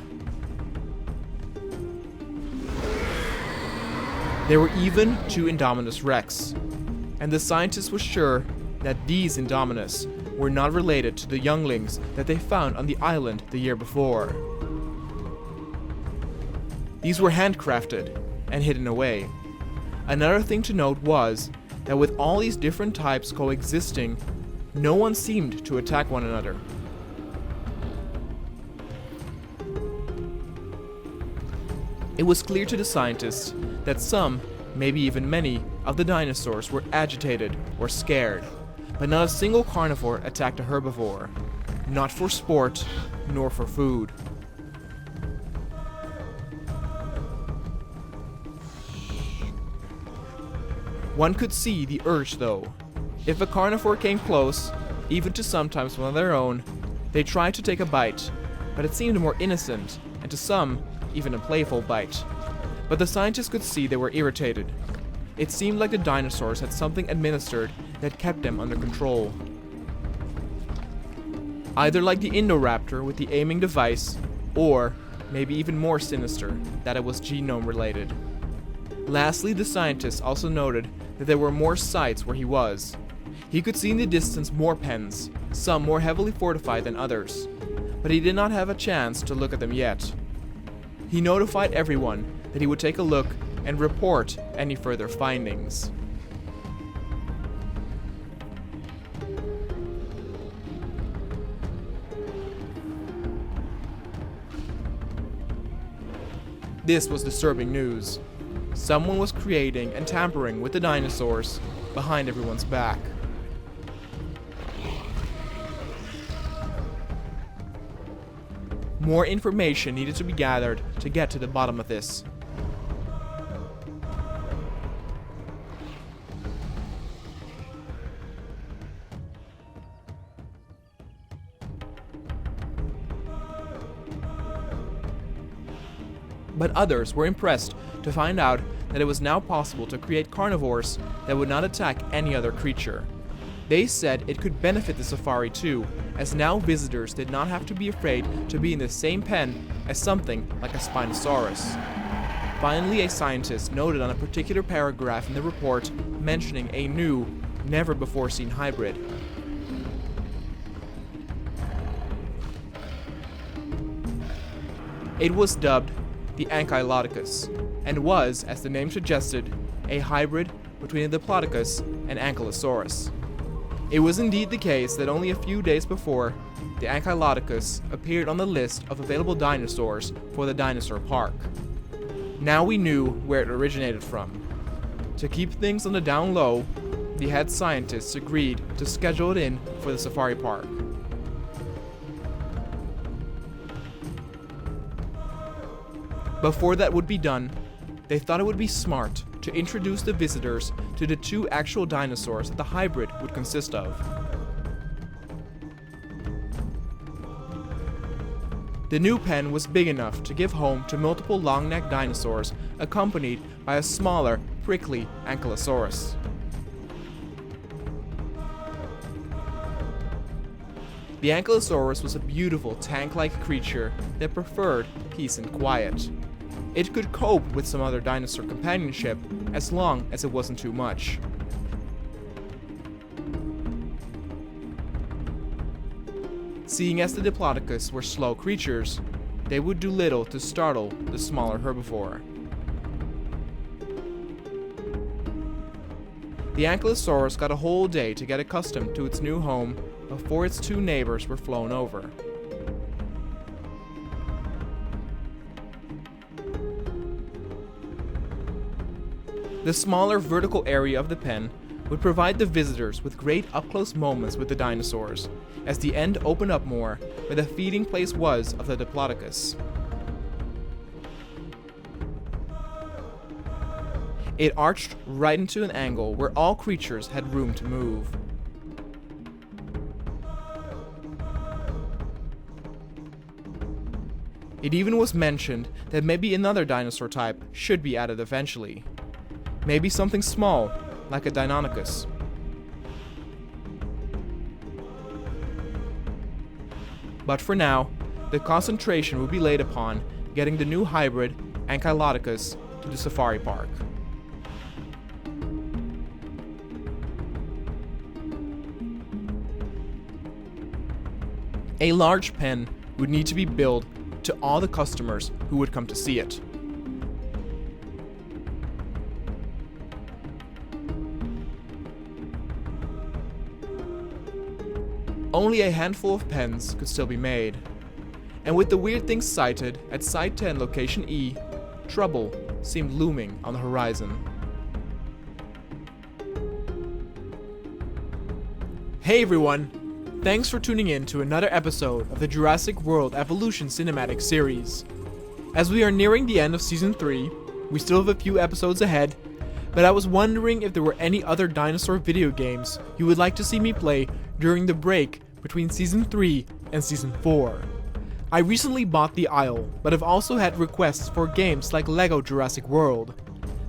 S1: There were even 2 Indominus Rex, and the scientists were sure that these Indominus were not related to the younglings that they found on the island the year before. These were handcrafted and hidden away. Another thing to note was that with all these different types coexisting, no one seemed to attack one another. It was clear to the scientists that some, maybe even many, of the dinosaurs were agitated or scared, but not a single carnivore attacked a herbivore, not for sport, nor for food. One could see the urge though. If a carnivore came close, even to sometimes one of their own, they tried to take a bite, but it seemed more innocent, and to some, even a playful bite. But the scientists could see they were irritated. It seemed like the dinosaurs had something administered that kept them under control. Either like the Indoraptor with the aiming device, or, maybe even more sinister, that it was genome related. Lastly, the scientists also noted that there were more sites where he was. He could see in the distance more pens, some more heavily fortified than others, but he did not have a chance to look at them yet. He notified everyone that he would take a look and report any further findings. This was disturbing news. Someone was creating and tampering with the dinosaurs behind everyone's back. More information needed to be gathered to get to the bottom of this. But others were impressed to find out that it was now possible to create carnivores that would not attack any other creature. They said it could benefit the safari too, as now visitors did not have to be afraid to be in the same pen as something like a Spinosaurus. Finally, a scientist noted on a particular paragraph in the report mentioning a new, never-before-seen hybrid. It was dubbed the Ankylodocus, and was, as the name suggested, a hybrid between a Diplodocus and Ankylosaurus. It was indeed the case that only a few days before, the Ankylodocus appeared on the list of available dinosaurs for the dinosaur park. Now we knew where it originated from. To keep things on the down low, the head scientists agreed to schedule it in for the safari park. Before that would be done, they thought it would be smart to introduce the visitors to the two actual dinosaurs that the hybrid would consist of. The new pen was big enough to give home to multiple long-necked dinosaurs accompanied by a smaller, prickly Ankylosaurus. The Ankylosaurus was a beautiful tank-like creature that preferred peace and quiet. It could cope with some other dinosaur companionship as long as it wasn't too much. Seeing as the Diplodocus were slow creatures, they would do little to startle the smaller herbivore. The Ankylosaurus got a whole day to get accustomed to its new home before its two neighbors were flown over. The smaller vertical area of the pen would provide the visitors with great up-close moments with the dinosaurs, as the end opened up more where the feeding place was of the Diplodocus. It arched right into an angle where all creatures had room to move. It even was mentioned that maybe another dinosaur type should be added eventually. Maybe something small, like a Deinonychus. But for now, the concentration would be laid upon getting the new hybrid, Ankylodocus, to the safari park. A large pen would need to be built to all the customers who would come to see it. Only a handful of pens could still be made, and with the weird things sighted at Site 10 Location E, trouble seemed looming on the horizon. Hey everyone! Thanks for tuning in to another episode of the Jurassic World Evolution Cinematics series. As we are nearing the end of Season 3, we still have a few episodes ahead, but I was wondering if there were any other dinosaur video games you would like to see me play during the break between Season 3 and Season 4. I recently bought the Isle, but have also had requests for games like LEGO Jurassic World.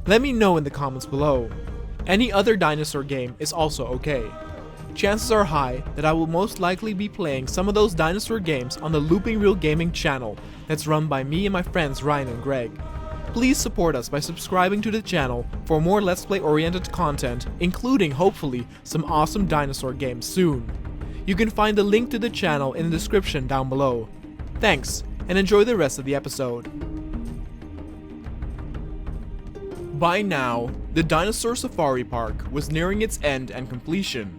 S1: Let me know in the comments below. Any other dinosaur game is also okay. Chances are high that I will most likely be playing some of those dinosaur games on the Looping Reel Gaming channel that's run by me and my friends Ryan and Greg. Please support us by subscribing to the channel for more Let's Play oriented content, including hopefully some awesome dinosaur games soon. You can find the link to the channel in the description down below. Thanks, and enjoy the rest of the episode. By now, the Dinosaur Safari Park was nearing its end and completion.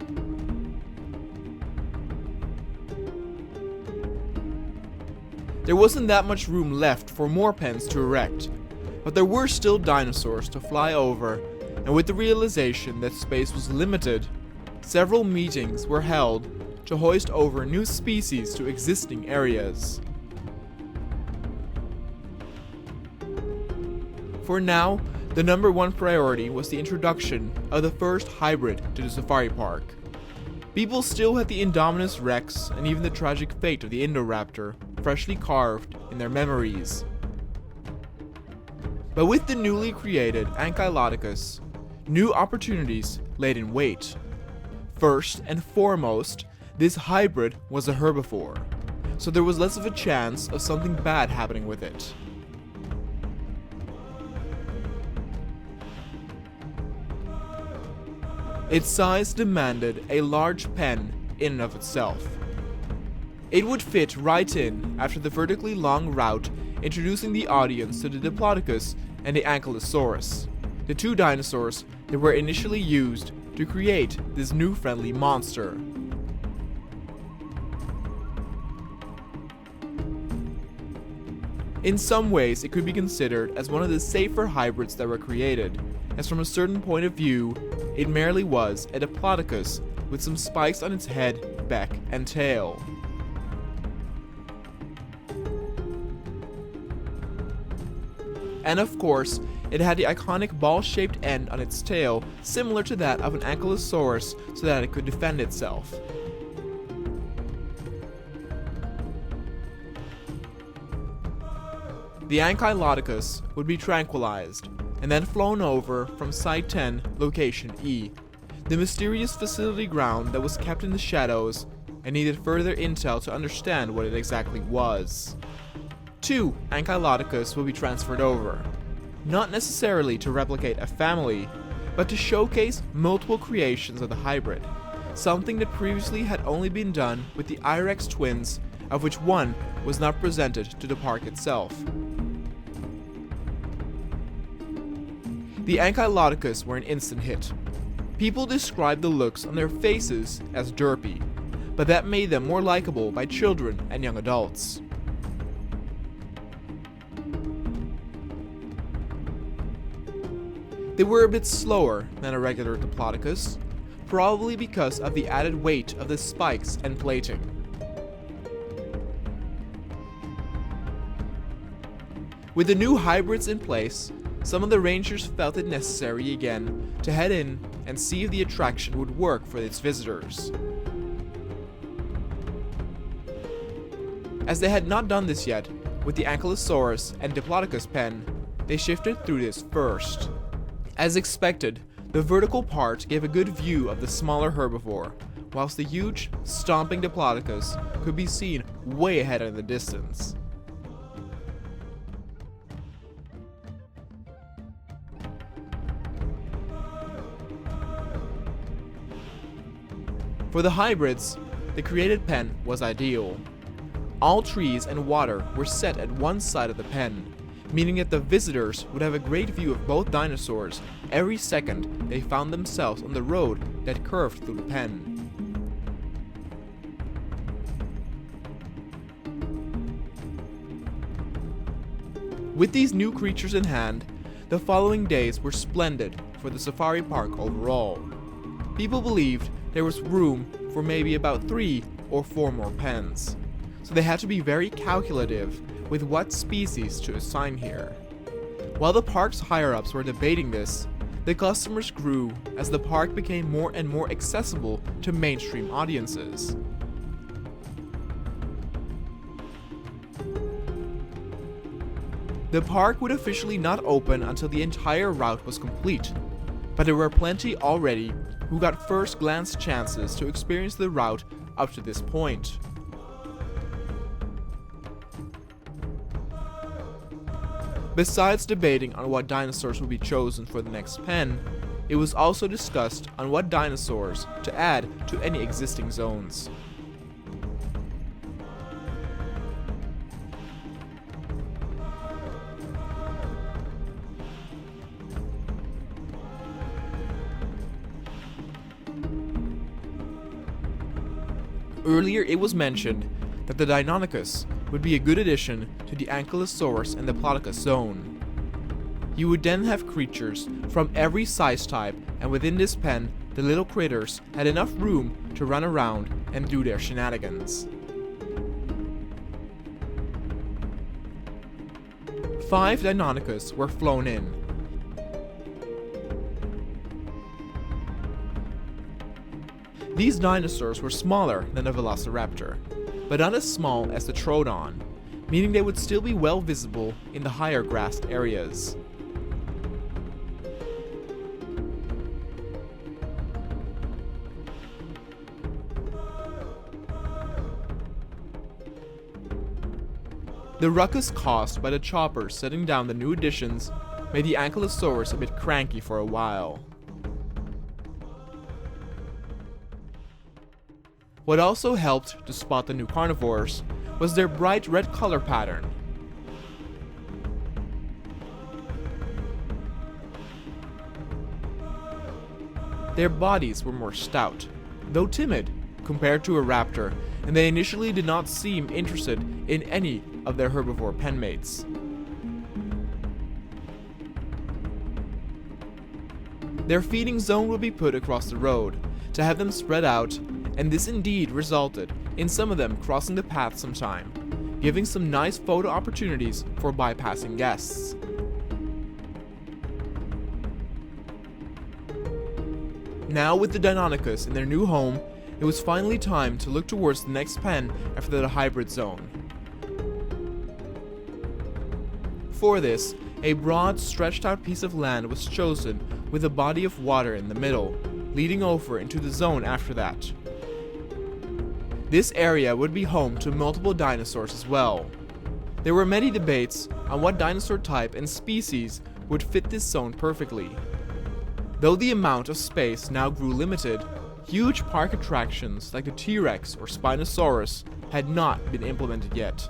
S1: There wasn't that much room left for more pens to erect, but there were still dinosaurs to fly over, and with the realization that space was limited, several meetings were held to hoist over new species to existing areas. For now, the number one priority was the introduction of the first hybrid to the safari park. People still had the Indominus Rex and even the tragic fate of the Indoraptor freshly carved in their memories. But with the newly created Ankylodocus, new opportunities laid in wait. First and foremost, this hybrid was a herbivore, so there was less of a chance of something bad happening with it. Its size demanded a large pen in and of itself. It would fit right in after the vertically long route introducing the audience to the Diplodocus and the Ankylosaurus, the two dinosaurs that were initially used to create this new friendly monster. In some ways, it could be considered as one of the safer hybrids that were created, as from a certain point of view, it merely was a Diplodocus with some spikes on its head, back, and tail. And of course, it had the iconic ball-shaped end on its tail, similar to that of an Ankylosaurus, so that it could defend itself. The Ankylodocus would be tranquilized, and then flown over from Site 10, Location E, the mysterious facility ground that was kept in the shadows and needed further intel to understand what it exactly was. 2 Ankylodocus will be transferred over, not necessarily to replicate a family, but to showcase multiple creations of the hybrid, something that previously had only been done with the I-Rex twins, of which one was not presented to the park itself. The Ankylodocus were an instant hit. People described the looks on their faces as derpy, but that made them more likable by children and young adults. They were a bit slower than a regular Diplodocus, probably because of the added weight of the spikes and plating. With the new hybrids in place, some of the rangers felt it necessary again to head in and see if the attraction would work for its visitors. As they had not done this yet with the Ankylosaurus and Diplodocus pen, they shifted through this first. As expected, the vertical part gave a good view of the smaller herbivore, whilst the huge, stomping Diplodocus could be seen way ahead in the distance. For the hybrids, the created pen was ideal. All trees and water were set at one side of the pen, meaning that the visitors would have a great view of both dinosaurs every second they found themselves on the road that curved through the pen. With these new creatures in hand, the following days were splendid for the safari park overall. People believed there was room for maybe about 3 or 4 more pens, so they had to be very calculative with what species to assign here. While the park's higher-ups were debating this, the customers grew as the park became more and more accessible to mainstream audiences. The park would officially not open until the entire route was complete, but there were plenty already who got first-glance chances to experience the route up to this point. Besides debating on what dinosaurs would be chosen for the next pen, it was also discussed on what dinosaurs to add to any existing zones. Earlier it was mentioned that the Deinonychus would be a good addition to the Ankylosaurus and Diplodocus zone. You would then have creatures from every size type, and within this pen, the little critters had enough room to run around and do their shenanigans. 5 Deinonychus were flown in. These dinosaurs were smaller than the Velociraptor, but not as small as the Troodon, meaning they would still be well visible in the higher grassed areas. The ruckus caused by the choppers setting down the new additions made the Ankylosaurus a bit cranky for a while. What also helped to spot the new carnivores was their bright red color pattern. Their bodies were more stout, though timid, compared to a raptor, and they initially did not seem interested in any of their herbivore penmates. Their feeding zone would be put across the road to have them spread out, and this indeed resulted in some of them crossing the path sometime, giving some nice photo opportunities for bypassing guests. Now with the Deinonychus in their new home, it was finally time to look towards the next pen after the hybrid zone. For this, a broad, stretched out piece of land was chosen with a body of water in the middle, leading over into the zone after that. This area would be home to multiple dinosaurs as well. There were many debates on what dinosaur type and species would fit this zone perfectly. Though the amount of space now grew limited, huge park attractions like the T-Rex or Spinosaurus had not been implemented yet.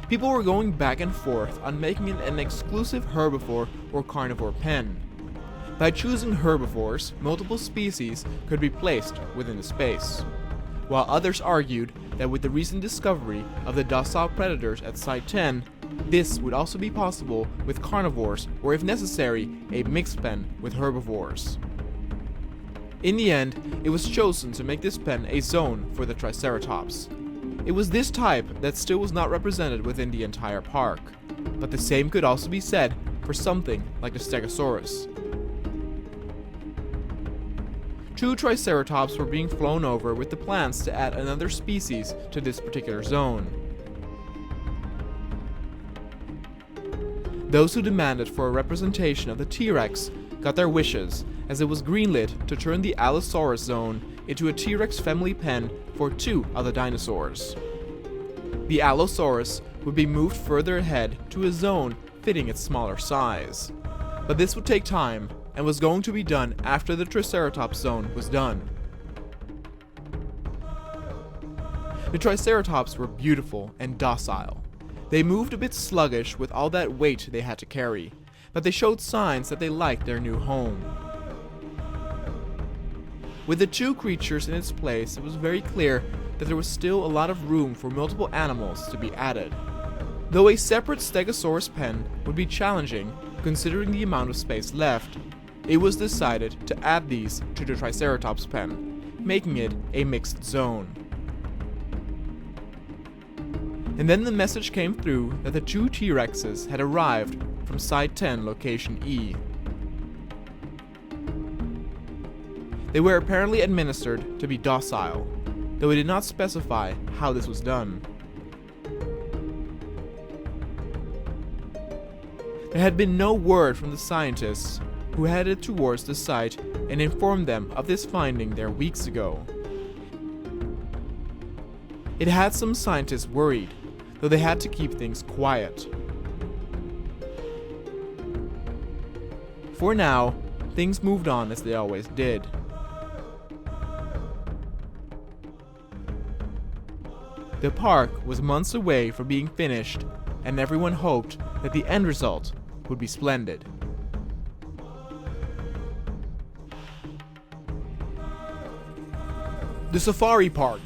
S1: People were going back and forth on making it an exclusive herbivore or carnivore pen. By choosing herbivores, multiple species could be placed within the space, while others argued that with the recent discovery of the docile predators at Site 10, this would also be possible with carnivores, or if necessary, a mixed pen with herbivores. In the end, it was chosen to make this pen a zone for the Triceratops. It was this type that still was not represented within the entire park, but the same could also be said for something like the Stegosaurus. 2 Triceratops were being flown over with the plans to add another species to this particular zone. Those who demanded for a representation of the T-Rex got their wishes, as it was greenlit to turn the Allosaurus zone into a T-Rex family pen for 2 of the dinosaurs. The Allosaurus would be moved further ahead to a zone fitting its smaller size, but this would take time and was going to be done after the Triceratops zone was done. The Triceratops were beautiful and docile. They moved a bit sluggish with all that weight they had to carry, but they showed signs that they liked their new home. With the 2 creatures in its place, it was very clear that there was still a lot of room for multiple animals to be added. Though a separate Stegosaurus pen would be challenging considering the amount of space left, it was decided to add these to the Triceratops pen, making it a mixed zone. And then the message came through that the 2 T-Rexes had arrived from Site 10 Location E. They were apparently administered to be docile, though it did not specify how this was done. There had been no word from the scientists who headed towards the site and informed them of this finding there weeks ago. It had some scientists worried, though they had to keep things quiet. For now, things moved on as they always did. The park was months away from being finished, and everyone hoped that the end result would be splendid. The safari park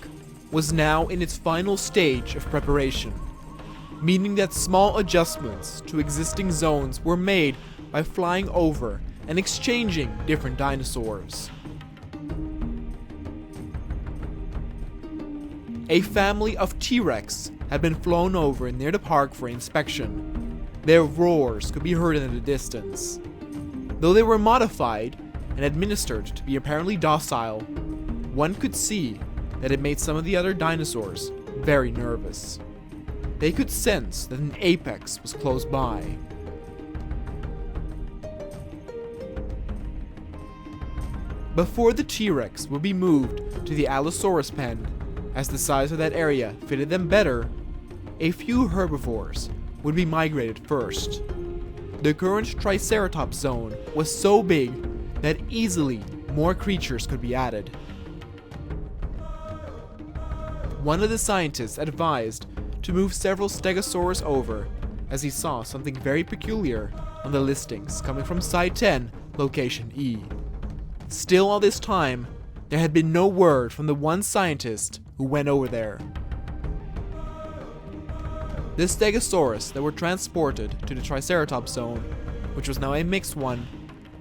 S1: was now in its final stage of preparation, meaning that small adjustments to existing zones were made by flying over and exchanging different dinosaurs. A family of T-Rex had been flown over near the park for inspection. Their roars could be heard in the distance. Though they were modified and administered to be apparently docile, one could see that it made some of the other dinosaurs very nervous. They could sense that an apex was close by. Before the T-Rex would be moved to the Allosaurus pen, as the size of that area fitted them better, a few herbivores would be migrated first. The current Triceratops zone was so big that easily more creatures could be added. One of the scientists advised to move several stegosaurs over, as he saw something very peculiar on the listings coming from Site 10, Location E. Still all this time, there had been no word from the one scientist who went over there. The stegosaurus that were transported to the Triceratops zone, which was now a mixed one,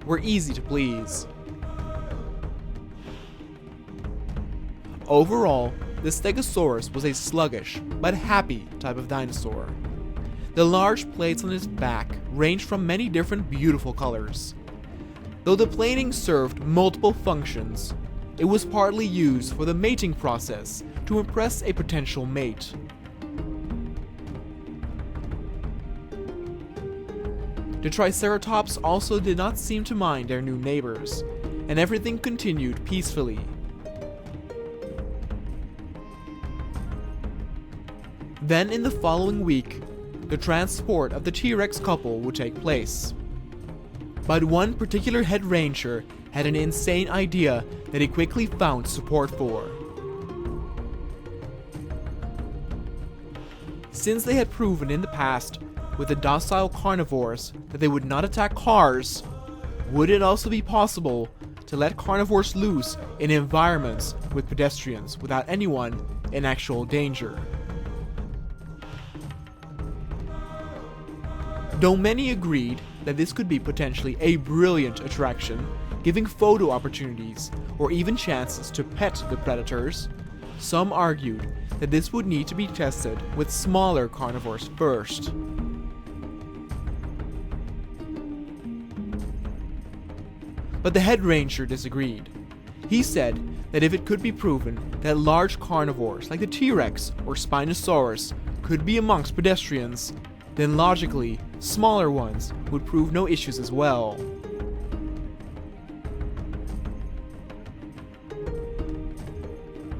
S1: were easy to please. Overall, the stegosaurus was a sluggish but happy type of dinosaur. The large plates on its back ranged from many different beautiful colors. Though the plating served multiple functions, it was partly used for the mating process to impress a potential mate. The Triceratops also did not seem to mind their new neighbors, and everything continued peacefully. Then in the following week, the transport of the T-Rex couple would take place. But one particular head ranger had an insane idea that he quickly found support for. Since they had proven in the past with the docile carnivores that they would not attack cars, would it also be possible to let carnivores loose in environments with pedestrians without anyone in actual danger? Though many agreed that this could be potentially a brilliant attraction, giving photo opportunities or even chances to pet the predators, some argued that this would need to be tested with smaller carnivores first. But the head ranger disagreed. He said that if it could be proven that large carnivores like the T-Rex or Spinosaurus could be amongst pedestrians, then logically, smaller ones would prove no issues as well.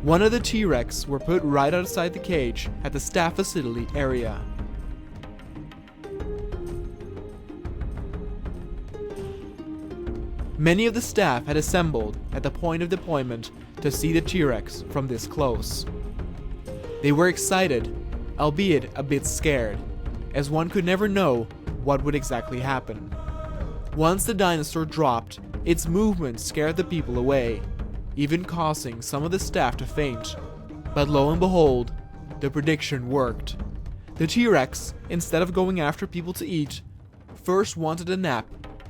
S1: One of the T-Rex were put right outside the cage at the staff facility area. Many of the staff had assembled at the point of deployment to see the T-Rex from this close. They were excited, albeit a bit scared, as one could never know what would exactly happen. Once the dinosaur dropped, its movement scared the people away, even causing some of the staff to faint. But lo and behold, the prediction worked. The T-Rex, instead of going after people to eat, first wanted a nap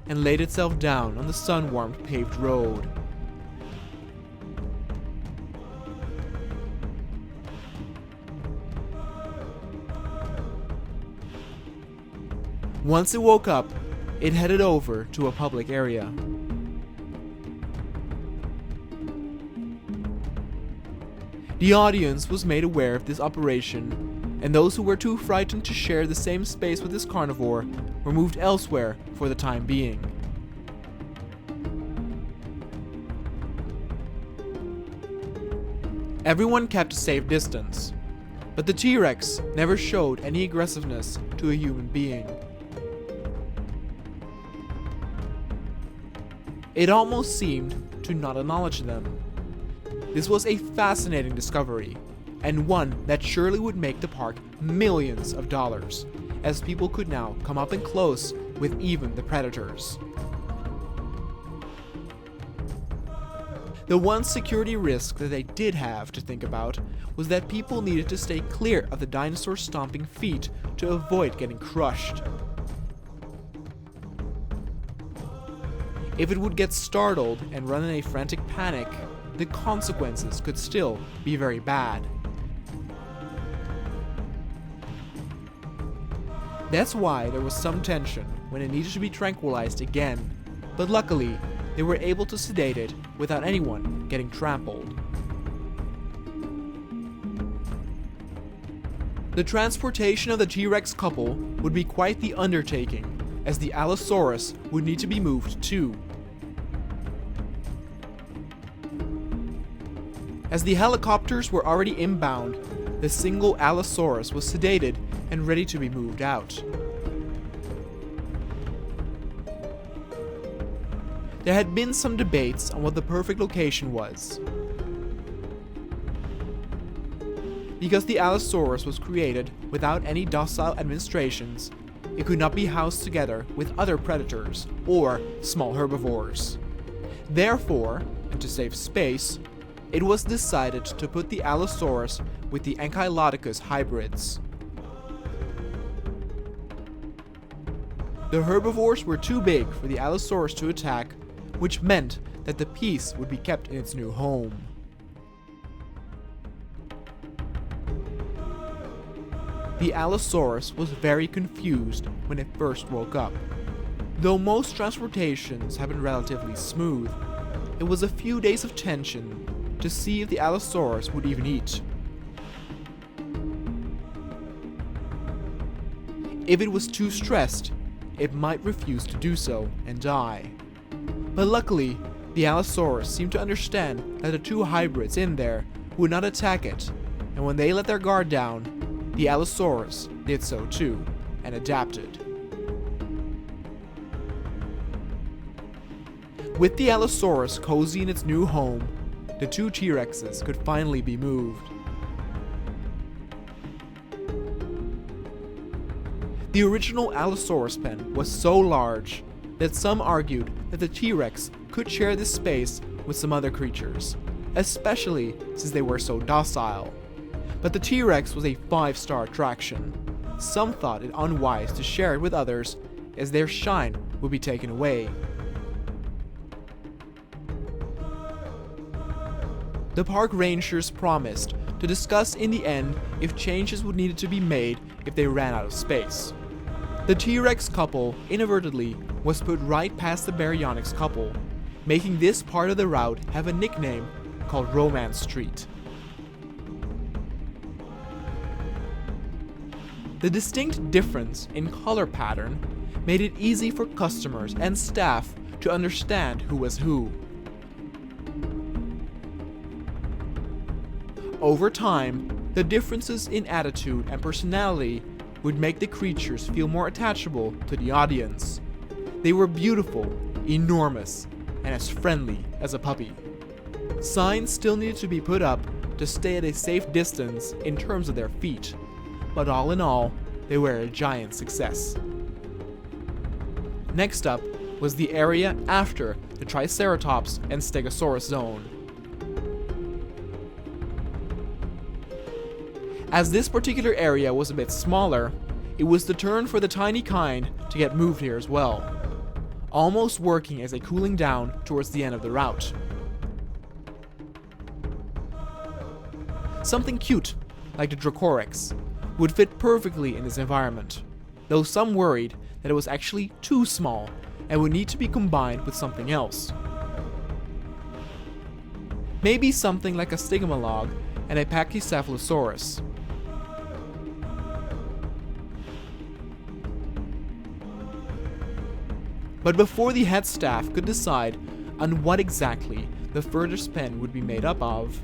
S1: and laid itself down on the sun-warmed paved road. Once it woke up, it headed over to a public area. The audience was made aware of this operation, and those who were too frightened to share the same space with this carnivore were moved elsewhere for the time being. Everyone kept a safe distance, but the T-Rex never showed any aggressiveness to a human being. It almost seemed to not acknowledge them. This was a fascinating discovery, and one that surely would make the park millions of dollars, as people could now come up and close with even the predators. The one security risk that they did have to think about was that people needed to stay clear of the dinosaur's stomping feet to avoid getting crushed. If it would get startled and run in a frantic panic, the consequences could still be very bad. That's why there was some tension when it needed to be tranquilized again, but luckily they were able to sedate it without anyone getting trampled. The transportation of the T-Rex couple would be quite the undertaking, as the Allosaurus would need to be moved too. As the helicopters were already inbound, the single Allosaurus was sedated and ready to be moved out. There had been some debates on what the perfect location was. Because the Allosaurus was created without any docile administrations, it could not be housed together with other predators or small herbivores. Therefore, and to save space, it was decided to put the Allosaurus with the Ankylodocus hybrids. The herbivores were too big for the Allosaurus to attack, which meant that the piece would be kept in its new home. The Allosaurus was very confused when it first woke up. Though most transportations have been relatively smooth, it was a few days of tension to see if the Allosaurus would even eat. If it was too stressed, it might refuse to do so and die. But luckily, the Allosaurus seemed to understand that the two hybrids in there would not attack it, and when they let their guard down, the Allosaurus did so too, and adapted. With the Allosaurus cozy in its new home, the two T-Rexes could finally be moved. The original Allosaurus pen was so large that some argued that the T-Rex could share this space with some other creatures, especially since they were so docile. But the T-Rex was a 5-star attraction. Some thought it unwise to share it with others, as their shine would be taken away. The park rangers promised to discuss in the end if changes would need to be made if they ran out of space. The T-Rex couple, inadvertently, was put right past the Baryonyx couple, making this part of the route have a nickname called Romance Street. The distinct difference in color pattern made it easy for customers and staff to understand who was who. Over time, the differences in attitude and personality would make the creatures feel more attachable to the audience. They were beautiful, enormous, and as friendly as a puppy. Signs still needed to be put up to stay at a safe distance in terms of their feet, but all in all, they were a giant success. Next up was the area after the Triceratops and Stegosaurus zone. As this particular area was a bit smaller, it was the turn for the tiny kind to get moved here as well, almost working as a cooling down towards the end of the route. Something cute, like the Dracorex, would fit perfectly in this environment, though some worried that it was actually too small and would need to be combined with something else. Maybe something like a Stigmalog and a Pachycephalosaurus. But before the head staff could decide on what exactly the furthest pen would be made up of,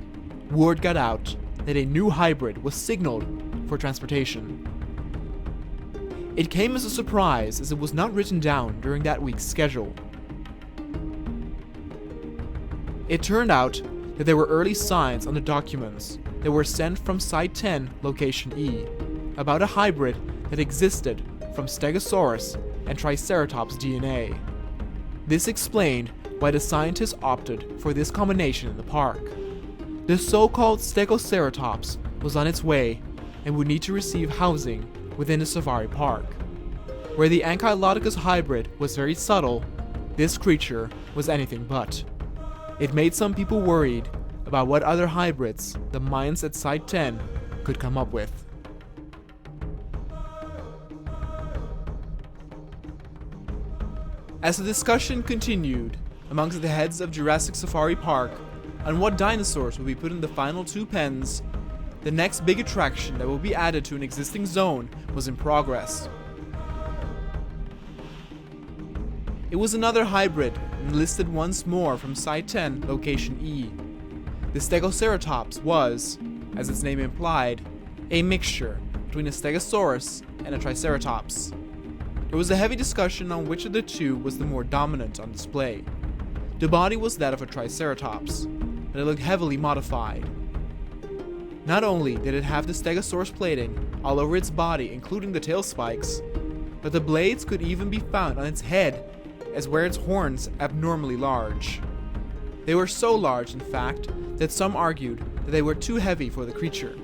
S1: word got out that a new hybrid was signaled for transportation. It came as a surprise as it was not written down during that week's schedule. It turned out that there were early signs on the documents that were sent from Site 10, Location E, about a hybrid that existed from Stegosaurus and Triceratops DNA. This explained why the scientists opted for this combination in the park. The so-called Stegoceratops was on its way and would need to receive housing within the safari park. Where the Ankylodocus hybrid was very subtle, this creature was anything but. It made some people worried about what other hybrids the minds at Site 10 could come up with. As the discussion continued amongst the heads of Jurassic Safari Park on what dinosaurs will be put in the final 2 pens, the next big attraction that will be added to an existing zone was in progress. It was another hybrid enlisted once more from Site 10, Location E. The Stegoceratops was, as its name implied, a mixture between a Stegosaurus and a Triceratops. There was a heavy discussion on which of the two was the more dominant on display. The body was that of a Triceratops, but it looked heavily modified. Not only did it have the stegosaurus plating all over its body, including the tail spikes, but the blades could even be found on its head, as were its horns abnormally large. They were so large, in fact, that some argued that they were too heavy for the creature.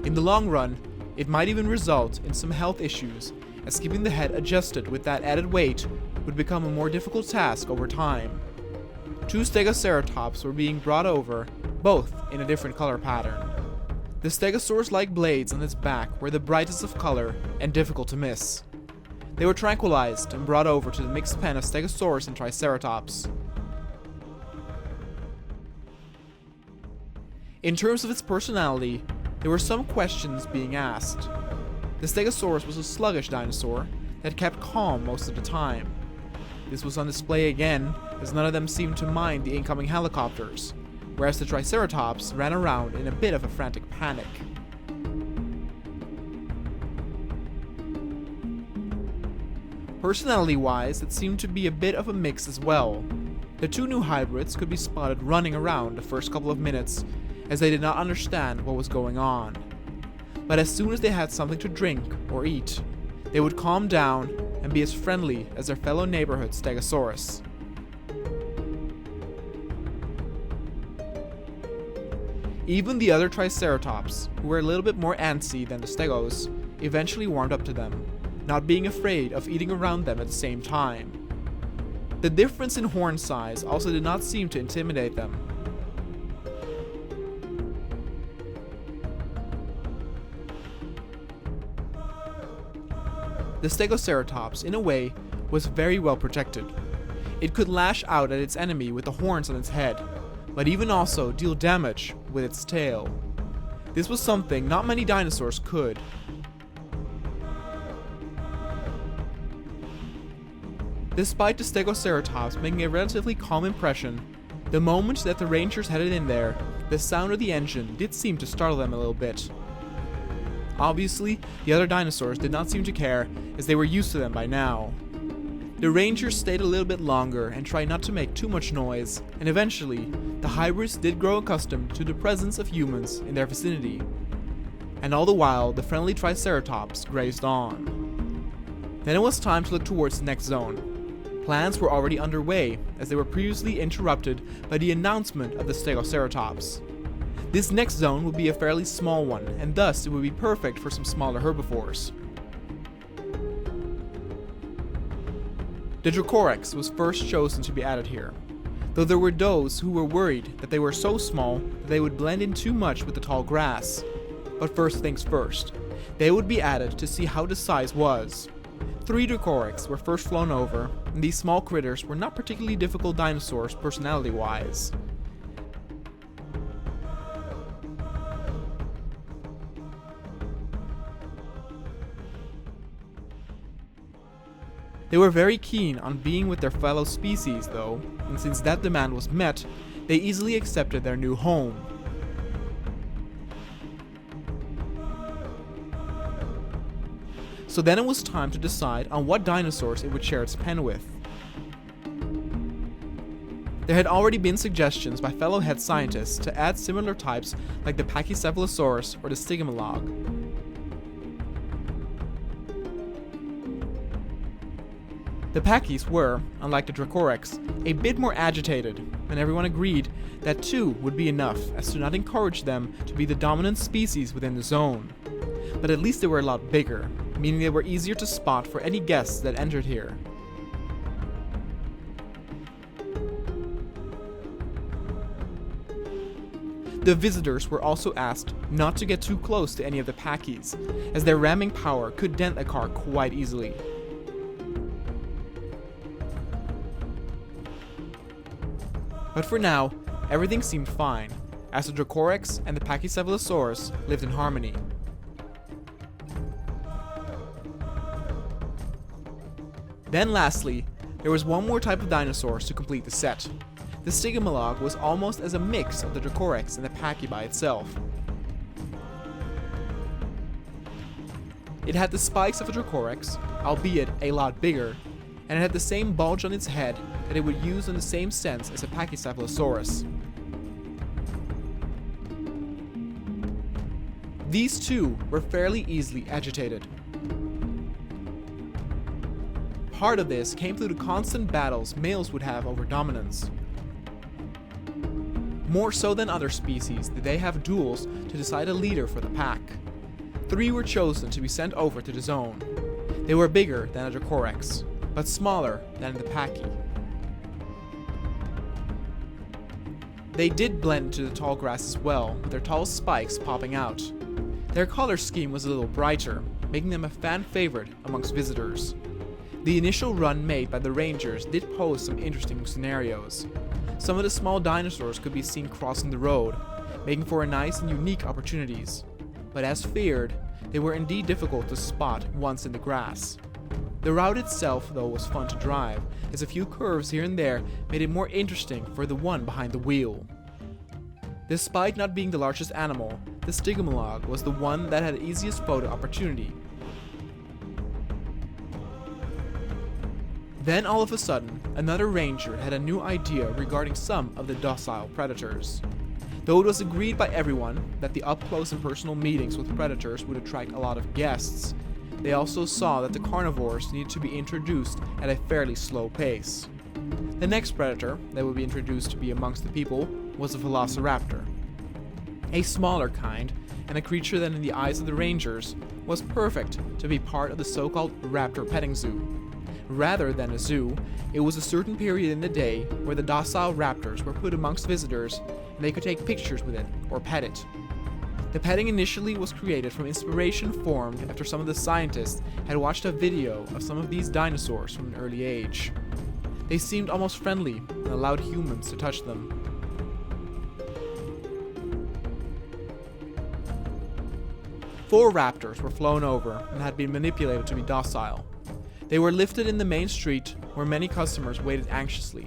S1: In the long run, it might even result in some health issues, as keeping the head adjusted with that added weight would become a more difficult task over time. 2 stegoceratops were being brought over, both in a different color pattern. The stegosaurus-like blades on its back were the brightest of color and difficult to miss. They were tranquilized and brought over to the mixed pen of Stegosaurus and Triceratops. In terms of its personality, there were some questions being asked. The Stegosaurus was a sluggish dinosaur that kept calm most of the time. This was on display again, as none of them seemed to mind the incoming helicopters, whereas the Triceratops ran around in a bit of a frantic panic. Personality-wise, it seemed to be a bit of a mix as well. The 2 new hybrids could be spotted running around the first couple of minutes, as they did not understand what was going on. But as soon as they had something to drink or eat, they would calm down and be as friendly as their fellow neighborhood Stegosaurus. Even the other Triceratops, who were a little bit more antsy than the Stegos, eventually warmed up to them, not being afraid of eating around them at the same time. The difference in horn size also did not seem to intimidate them. The Stegoceratops, in a way, was very well protected. It could lash out at its enemy with the horns on its head, but even also deal damage with its tail. This was something not many dinosaurs could. Despite the Stegoceratops making a relatively calm impression, the moment that the Rangers headed in there, the sound of the engine did seem to startle them a little bit. Obviously, the other dinosaurs did not seem to care, as they were used to them by now. The Rangers stayed a little bit longer and tried not to make too much noise, and eventually, the hybrids did grow accustomed to the presence of humans in their vicinity. And all the while, the friendly Triceratops grazed on. Then it was time to look towards the next zone. Plans were already underway, as they were previously interrupted by the announcement of the Stegoceratops. This next zone would be a fairly small one, and thus it would be perfect for some smaller herbivores. The Dracorex was first chosen to be added here, though there were those who were worried that they were so small that they would blend in too much with the tall grass. But first things first, they would be added to see how the size was. 3 Dracorex were first flown over, and these small critters were not particularly difficult dinosaurs personality-wise. They were very keen on being with their fellow species though, and since that demand was met, they easily accepted their new home. So then it was time to decide on what dinosaurs it would share its pen with. There had already been suggestions by fellow head scientists to add similar types like the Pachycephalosaurus or the Stygimolog. The Pachys were, unlike the Dracorex, a bit more agitated, and everyone agreed that 2 would be enough as to not encourage them to be the dominant species within the zone. But at least they were a lot bigger, meaning they were easier to spot for any guests that entered here. The visitors were also asked not to get too close to any of the Pachys, as their ramming power could dent a car quite easily. But for now, everything seemed fine, as the Dracorex and the Pachycephalosaurus lived in harmony. Then lastly, there was one more type of dinosaurs to complete the set. The Stygimolog was almost as a mix of the Dracorex and the Pachy by itself. It had the spikes of a Dracorex, albeit a lot bigger, and it had the same bulge on its head that it would use in the same sense as a Pachycephalosaurus. These two were fairly easily agitated. Part of this came through the constant battles males would have over dominance. More so than other species did they have duels to decide a leader for the pack. 3 were chosen to be sent over to the zone. They were bigger than the Dracorex, but smaller than the Pachy. They did blend into the tall grass as well, with their tall spikes popping out. Their color scheme was a little brighter, making them a fan favorite amongst visitors. The initial run made by the rangers did pose some interesting scenarios. Some of the small dinosaurs could be seen crossing the road, making for nice and unique opportunities. But as feared, they were indeed difficult to spot once in the grass. The route itself, though, was fun to drive, as a few curves here and there made it more interesting for the one behind the wheel. Despite not being the largest animal, the Stygimoloch was the one that had the easiest photo opportunity. Then all of a sudden, another ranger had a new idea regarding some of the docile predators. Though it was agreed by everyone that the up-close and personal meetings with predators would attract a lot of guests, they also saw that the carnivores needed to be introduced at a fairly slow pace. The next predator that would be introduced to be amongst the people was the Velociraptor. A smaller kind, and a creature that in the eyes of the rangers was perfect to be part of the so-called raptor petting zoo. Rather than a zoo, it was a certain period in the day where the docile raptors were put amongst visitors and they could take pictures with it or pet it. The petting initially was created from inspiration formed after some of the scientists had watched a video of some of these dinosaurs from an early age. They seemed almost friendly and allowed humans to touch them. Four raptors were flown over and had been manipulated to be docile. They were lifted in the main street where many customers waited anxiously,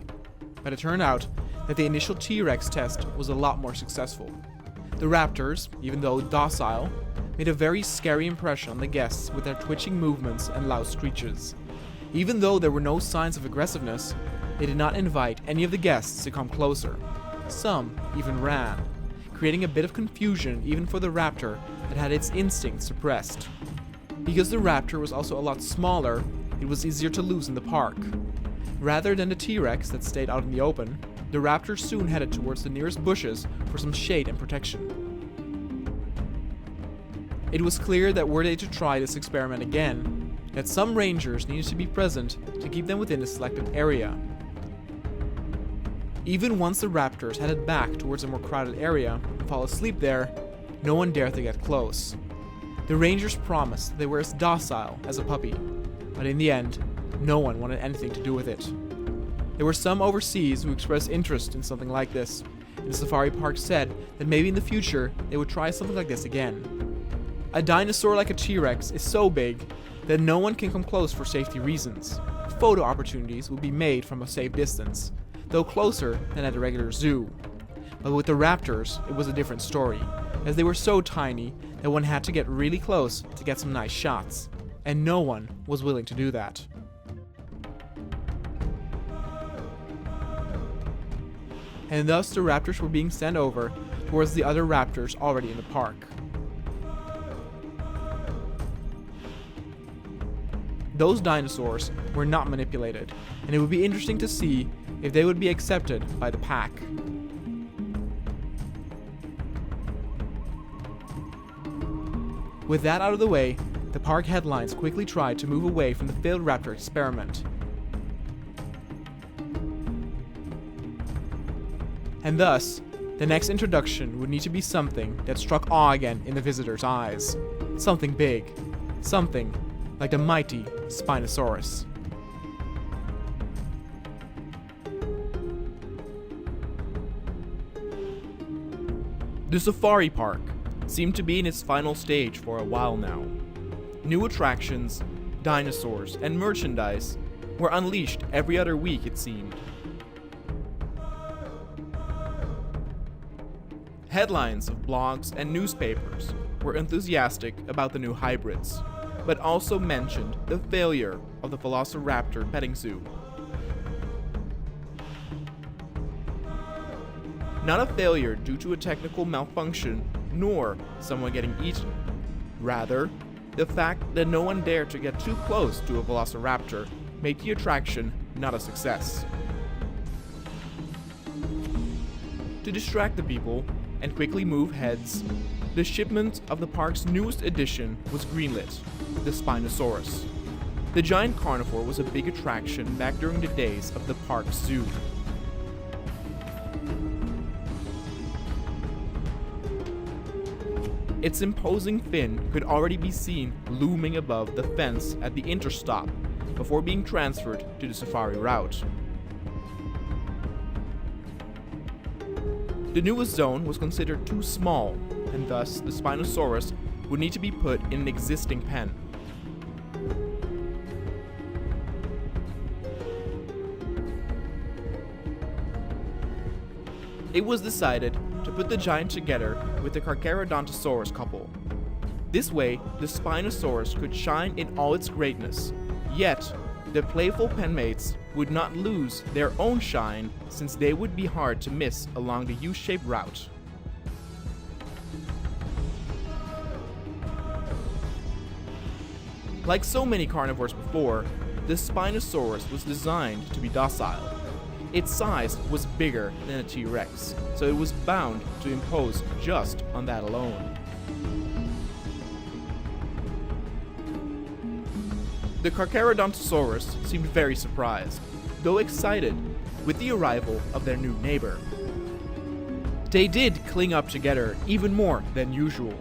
S1: but it turned out that the initial T-Rex test was a lot more successful. The raptors, even though docile, made a very scary impression on the guests with their twitching movements and loud screeches. Even though there were no signs of aggressiveness, they did not invite any of the guests to come closer. Some even ran, creating a bit of confusion even for the raptor that had its instincts suppressed. Because the raptor was also a lot smaller, it was easier to lose in the park. Rather than the T-Rex that stayed out in the open, the raptor soon headed towards the nearest bushes for some shade and protection. It was clear that were they to try this experiment again, that some rangers needed to be present to keep them within a selected area. Even once the raptors headed back towards a more crowded area and fall asleep there, no one dared to get close. The rangers promised they were as docile as a puppy, but in the end, no one wanted anything to do with it. There were some overseas who expressed interest in something like this, and the safari park said that maybe in the future they would try something like this again. A dinosaur like a T-Rex is so big that no one can come close for safety reasons. Photo opportunities would be made from a safe distance, though closer than at a regular zoo. But with the raptors, it was a different story, as they were so tiny that one had to get really close to get some nice shots, and no one was willing to do that. And thus the raptors were being sent over towards the other raptors already in the park. Those dinosaurs were not manipulated, and it would be interesting to see if they would be accepted by the pack. With that out of the way, the park headlines quickly tried to move away from the failed raptor experiment. And thus, the next introduction would need to be something that struck awe again in the visitors' eyes. Something big. Something like the mighty Spinosaurus. The safari park seemed to be in its final stage for a while now. New attractions, dinosaurs, and merchandise were unleashed every other week, it seemed. Headlines of blogs and newspapers were enthusiastic about the new hybrids, but also mentioned the failure of the Velociraptor petting zoo. Not a failure due to a technical malfunction, nor someone getting eaten. Rather, the fact that no one dared to get too close to a velociraptor made the attraction not a success. To distract the people and quickly move heads, the shipment of the park's newest addition was greenlit, the Spinosaurus. The giant carnivore was a big attraction back during the days of the park zoo. Its imposing fin could already be seen looming above the fence at the interstop before being transferred to the safari route. The newest zone was considered too small, and thus the Spinosaurus would need to be put in an existing pen. It was decided to put the giant together with the Carcharodontosaurus couple. This way, the Spinosaurus could shine in all its greatness, yet the playful penmates would not lose their own shine since they would be hard to miss along the U-shaped route. Like so many carnivores before, the Spinosaurus was designed to be docile. Its size was bigger than a T-Rex, so it was bound to impose just on that alone. The Carcharodontosaurus seemed very surprised, though excited, with the arrival of their new neighbor. They did cling up together even more than usual,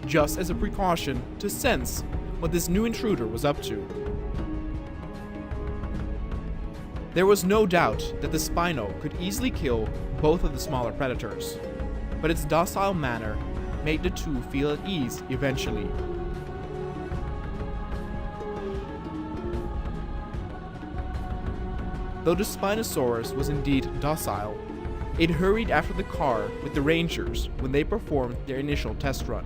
S1: just as a precaution to sense what this new intruder was up to. There was no doubt that the Spino could easily kill both of the smaller predators, but its docile manner made the two feel at ease eventually. Though the Spinosaurus was indeed docile, it hurried after the car with the Rangers when they performed their initial test run.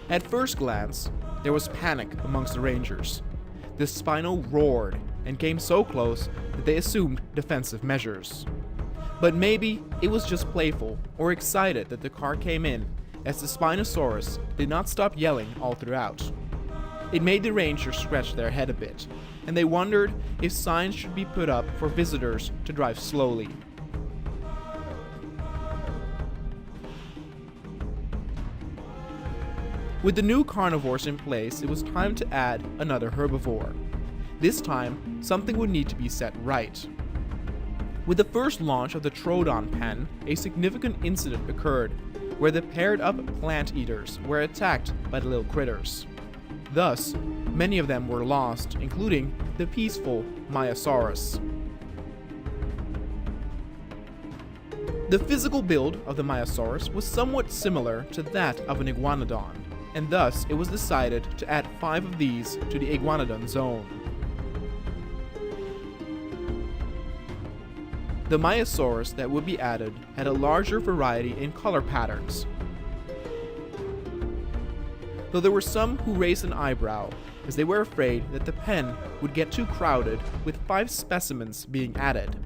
S1: At first glance, there was panic amongst the Rangers. The Spino roared and came so close that they assumed defensive measures. But maybe it was just playful or excited that the car came in, as the Spinosaurus did not stop yelling all throughout. It made the Rangers scratch their head a bit, and they wondered if signs should be put up for visitors to drive slowly. With the new carnivores in place, it was time to add another herbivore. This time, something would need to be set right. With the first launch of the Troodon pen, a significant incident occurred where the paired-up plant eaters were attacked by the little critters. Thus, many of them were lost, including the peaceful Maiasaurus. The physical build of the Maiasaurus was somewhat similar to that of an iguanodon, and thus it was decided to add 5 of these to the iguanodon zone. The Maiasaurus that would be added had a larger variety in color patterns, though there were some who raised an eyebrow, as they were afraid that the pen would get too crowded with 5 specimens being added.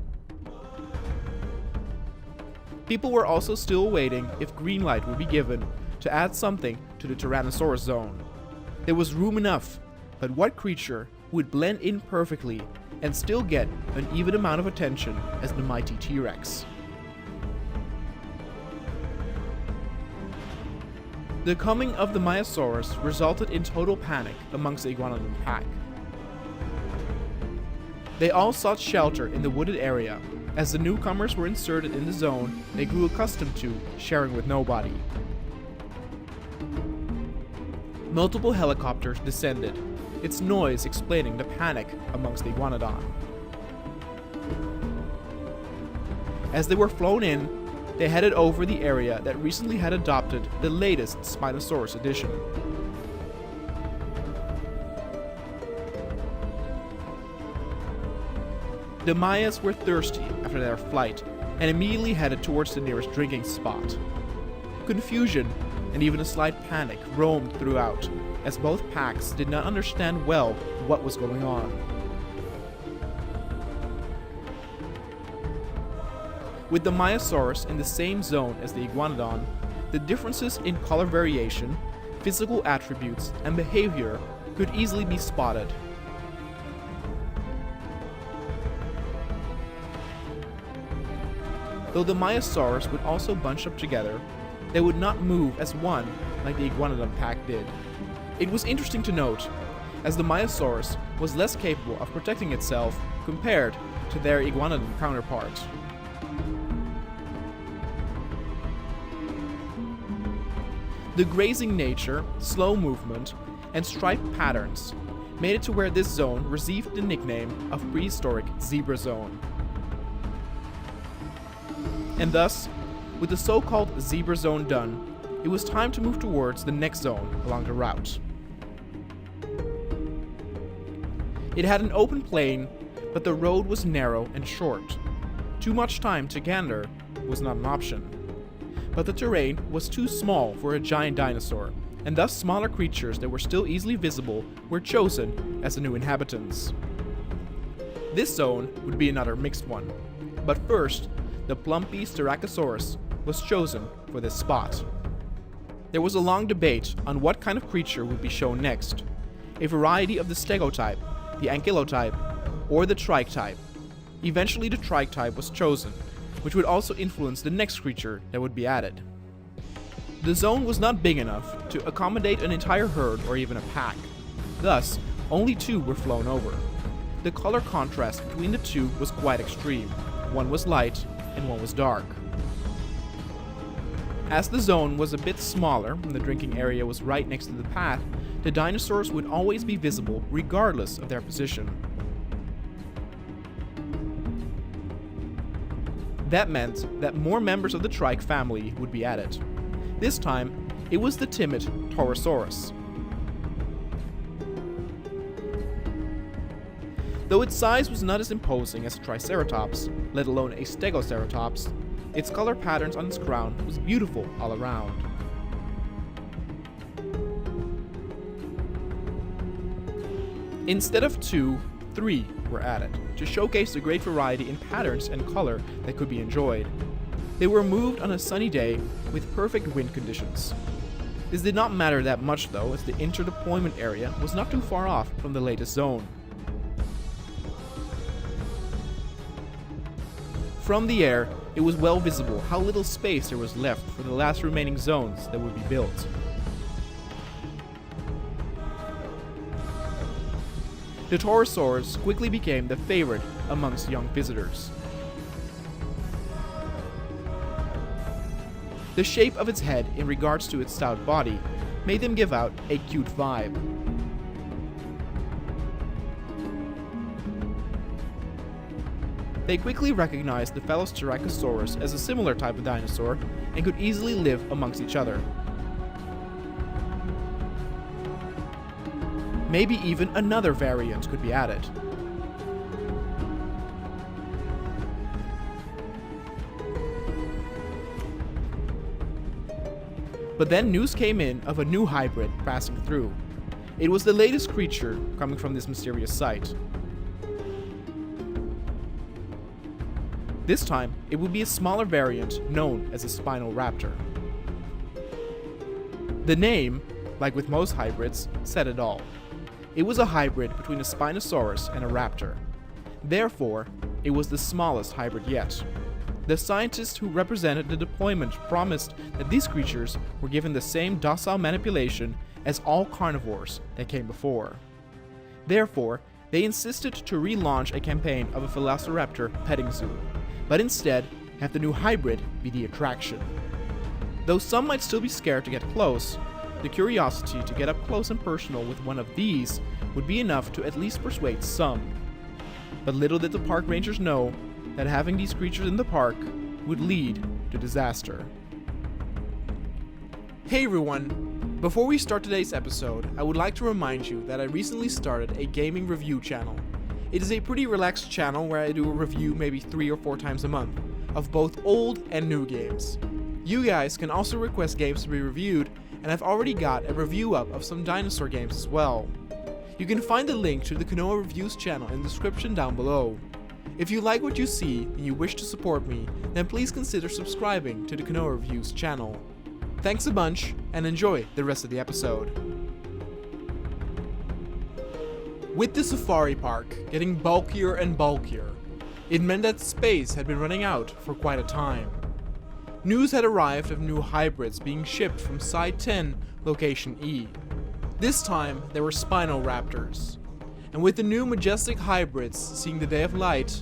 S1: People were also still waiting if green light would be given to add something to the Tyrannosaurus zone. There was room enough, but what creature would blend in perfectly and still get an even amount of attention as the mighty T-Rex? The coming of the Maiasaurus resulted in total panic amongst the iguanodon pack. They all sought shelter in the wooded area. As the newcomers were inserted in the zone, they grew accustomed to sharing with nobody. Multiple helicopters descended, its noise explaining the panic amongst the iguanodon. As they were flown in, they headed over the area that recently had adopted the latest Spinosaurus edition. The Maias were thirsty after their flight and immediately headed towards the nearest drinking spot. Confusion and even a slight panic roamed throughout, as both packs did not understand well what was going on. With the Maiasaurus in the same zone as the iguanodon, the differences in color variation, physical attributes, and behavior could easily be spotted. Though the Maiasaurus would also bunch up together, they would not move as one like the Iguanodon pack did. It was interesting to note, as the Maiasaurus was less capable of protecting itself compared to their Iguanodon counterpart. The grazing nature, slow movement, and striped patterns made it to where this zone received the nickname of prehistoric zebra zone. And thus, with the so-called zebra zone done, it was time to move towards the next zone along the route. It had an open plain, but the road was narrow and short. Too much time to gander was not an option. But the terrain was too small for a giant dinosaur, and thus smaller creatures that were still easily visible were chosen as the new inhabitants. This zone would be another mixed one, but first, the plumpy Styracosaurus was chosen for this spot. There was a long debate on what kind of creature would be shown next, a variety of the stegotype, the ankylotype, or the trike type. Eventually the trike type was chosen, which would also influence the next creature that would be added. The zone was not big enough to accommodate an entire herd or even a pack. Thus, only 2 were flown over. The color contrast between the 2 was quite extreme. One was light and one was dark. As the zone was a bit smaller and the drinking area was right next to the path, the dinosaurs would always be visible regardless of their position. That meant that more members of the trike family would be added. This time, it was the timid Torosaurus. Though its size was not as imposing as a Triceratops, let alone a Stegoceratops, its color patterns on its crown was beautiful all around. Instead of 2, 3 were added, to showcase the great variety in patterns and color that could be enjoyed. They were moved on a sunny day with perfect wind conditions. This did not matter that much though, as the inter-deployment area was not too far off from the latest zone. From the air, it was well visible how little space there was left for the last remaining zones that would be built. The Torosaurus quickly became the favorite amongst young visitors. The shape of its head in regards to its stout body made them give out a cute vibe. They quickly recognized the fellow Styracosaurus as a similar type of dinosaur and could easily live amongst each other. Maybe even another variant could be added. But then news came in of a new hybrid passing through. It was the latest creature coming from this mysterious site. This time, it would be a smaller variant known as a spinal raptor. The name, like with most hybrids, said it all. It was a hybrid between a Spinosaurus and a raptor. Therefore, it was the smallest hybrid yet. The scientists who represented the deployment promised that these creatures were given the same docile manipulation as all carnivores that came before. Therefore, they insisted to relaunch a campaign of a Velociraptor petting zoo, but instead have the new hybrid be the attraction. Though some might still be scared to get close, the curiosity to get up close and personal with one of these would be enough to at least persuade some. But little did the park rangers know that having these creatures in the park would lead to disaster. Hey everyone! Before we start today's episode, I would like to remind you that I recently started a gaming review channel. It is a pretty relaxed channel where I do a review maybe 3 or 4 times a month of both old and new games. You guys can also request games to be reviewed, and I've already got a review up of some dinosaur games as well. You can find the link to the Kanoa Reviews channel in the description down below. If you like what you see and you wish to support me, then please consider subscribing to the Kanoa Reviews channel. Thanks a bunch, and enjoy the rest of the episode. With the safari park getting bulkier and bulkier, it meant that space had been running out for quite a time. News had arrived of new hybrids being shipped from Site 10, Location E. This time, they were Spinoraptors. And with the new majestic hybrids seeing the day of light,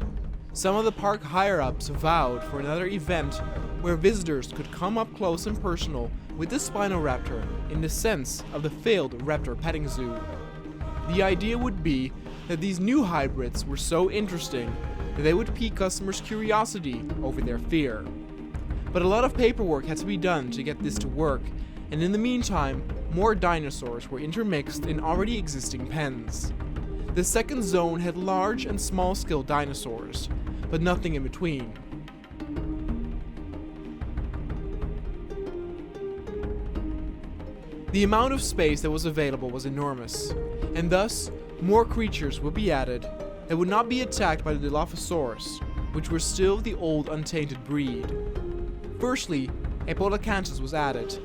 S1: some of the park higher-ups vowed for another event where visitors could come up close and personal with the Spinoraptor in the sense of the failed raptor petting zoo. The idea would be that these new hybrids were so interesting that they would pique customers' curiosity over their fear. But a lot of paperwork had to be done to get this to work, and in the meantime, more dinosaurs were intermixed in already existing pens. The second zone had large and small-scale dinosaurs, but nothing in between. The amount of space that was available was enormous, and thus, more creatures would be added that would not be attacked by the Dilophosaurus, which were still the old untainted breed. Firstly, a Podocanthus was added.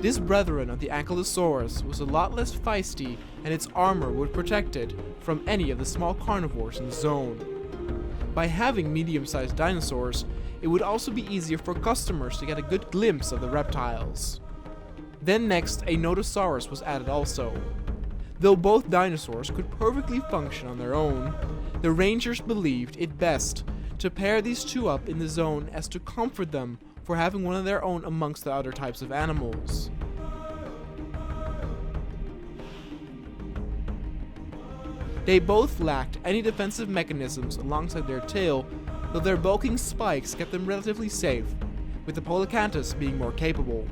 S1: This brethren of the Ankylosaurus was a lot less feisty, and its armor would protect it from any of the small carnivores in the zone. By having medium-sized dinosaurs, it would also be easier for customers to get a good glimpse of the reptiles. Then next, a Nodosaurus was added also. Though both dinosaurs could perfectly function on their own, the rangers believed it best to pair these two up in the zone as to comfort them for having one of their own amongst the other types of animals. They both lacked any defensive mechanisms alongside their tail, though their bulking spikes kept them relatively safe, with the Podocanthus being more capable.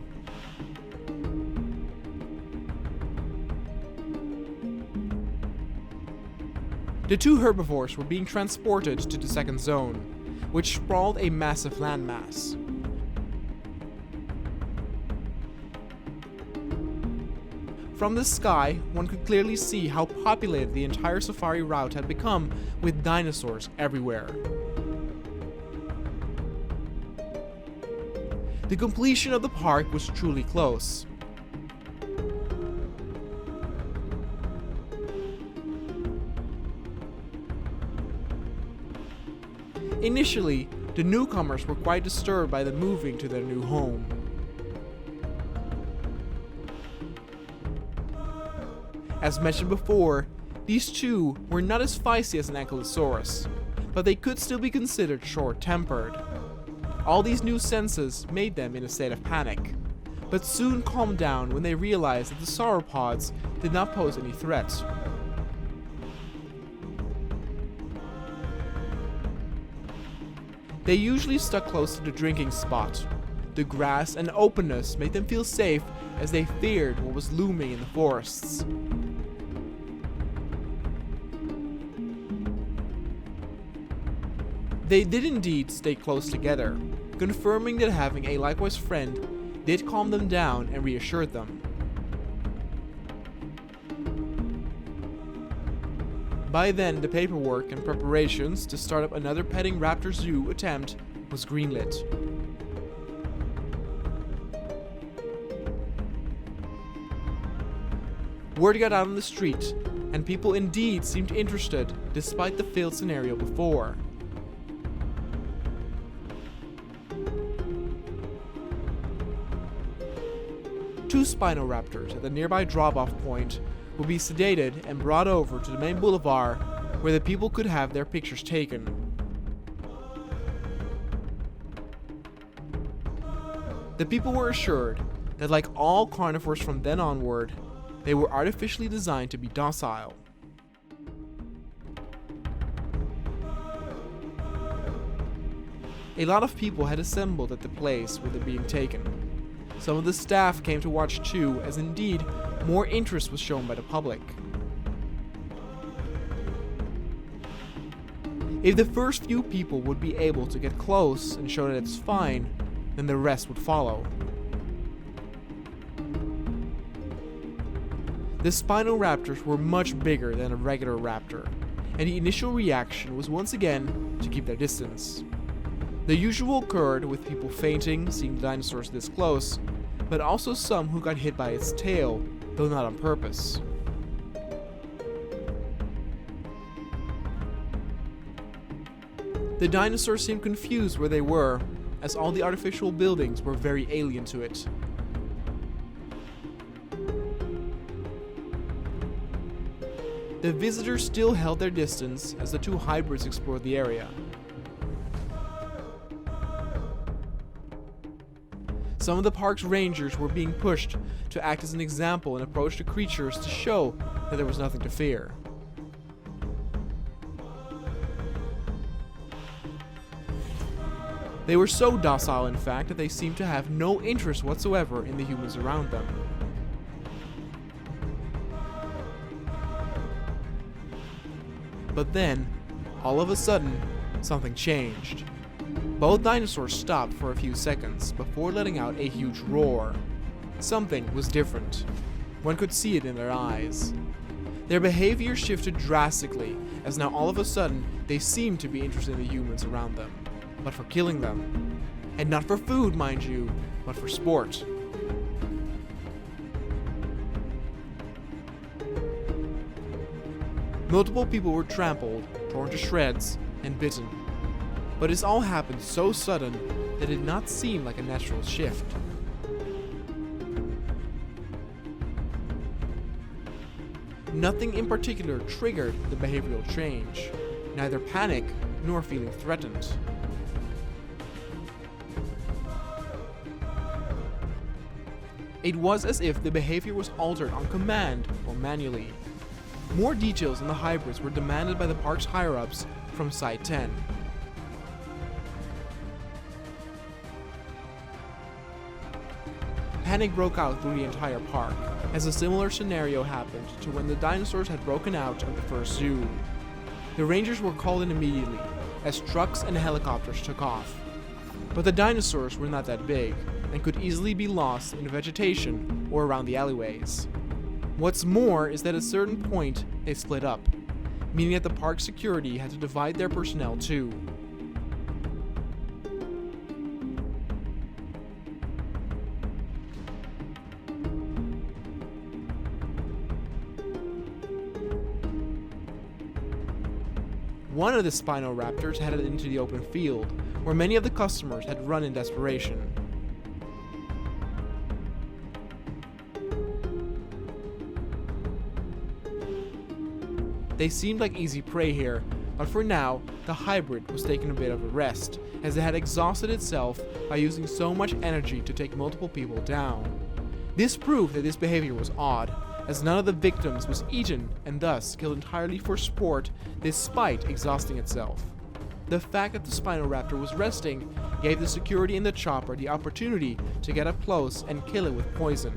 S1: The two herbivores were being transported to the second zone, which sprawled a massive landmass. From the sky, one could clearly see how populated the entire safari route had become with dinosaurs everywhere. The completion of the park was truly close. Initially, the newcomers were quite disturbed by them moving to their new home. As mentioned before, these two were not as feisty as an Ankylosaurus, but they could still be considered short-tempered. All these new senses made them in a state of panic, but soon calmed down when they realized that the sauropods did not pose any threat. They usually stuck close to the drinking spot. The grass and openness made them feel safe as they feared what was looming in the forests. They did indeed stay close together, confirming that having a likewise friend did calm them down and reassured them. By then, the paperwork and preparations to start up another petting raptor zoo attempt was greenlit. Word got out on the street, and people indeed seemed interested despite the failed scenario before. Two Spinoraptors at the nearby drop-off point would be sedated and brought over to the main boulevard where the people could have their pictures taken. The people were assured that, like all carnivores from then onward, they were artificially designed to be docile. A lot of people had assembled at the place where they're being taken. Some of the staff came to watch too, as indeed more interest was shown by the public. If the first few people would be able to get close and show that it's fine, then the rest would follow. The Spinoraptors were much bigger than a regular raptor, and the initial reaction was once again to keep their distance. The usual occurred with people fainting seeing the dinosaurs this close, but also some who got hit by its tail, though not on purpose. The dinosaurs seemed confused where they were, as all the artificial buildings were very alien to it. The visitors still held their distance as the two hybrids explored the area. Some of the park's rangers were being pushed to act as an example and approach the creatures to show that there was nothing to fear. They were so docile, in fact, that they seemed to have no interest whatsoever in the humans around them. But then, all of a sudden, something changed. Both dinosaurs stopped for a few seconds before letting out a huge roar. Something was different. One could see it in their eyes. Their behavior shifted drastically, as now all of a sudden they seemed to be interested in the humans around them, but for killing them. And not for food, mind you, but for sport. Multiple people were trampled, torn to shreds, and bitten. But this all happened so sudden that it did not seem like a natural shift. Nothing in particular triggered the behavioral change, neither panic nor feeling threatened. It was as if the behavior was altered on command or manually. More details on the hybrids were demanded by the park's higher-ups from Site 10. Panic broke out through the entire park, as a similar scenario happened to when the dinosaurs had broken out of the first zoo. The rangers were called in immediately, as trucks and helicopters took off. But the dinosaurs were not that big, and could easily be lost in vegetation or around the alleyways. What's more is that at a certain point, they split up, meaning that the park security had to divide their personnel too. One of the Spinoraptors headed into the open field, where many of the customers had run in desperation. They seemed like easy prey here, but for now, the hybrid was taking a bit of a rest, as it had exhausted itself by using so much energy to take multiple people down. This proved that this behavior was odd, as none of the victims was eaten and thus killed entirely for sport despite exhausting itself. The fact that the Spinoraptor was resting gave the security in the chopper the opportunity to get up close and kill it with poison.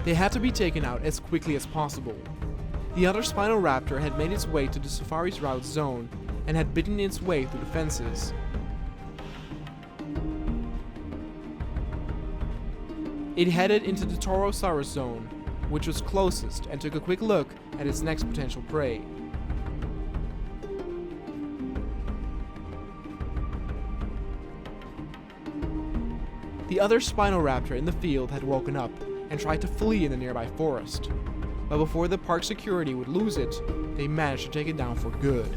S1: They had to be taken out as quickly as possible. The other Spinoraptor had made its way to the safari's route zone and had bitten its way through the fences. It headed into the Torosaurus zone, which was closest, and took a quick look at its next potential prey. The other Spinoraptor in the field had woken up and tried to flee in the nearby forest, but before the park security would lose it, they managed to take it down for good.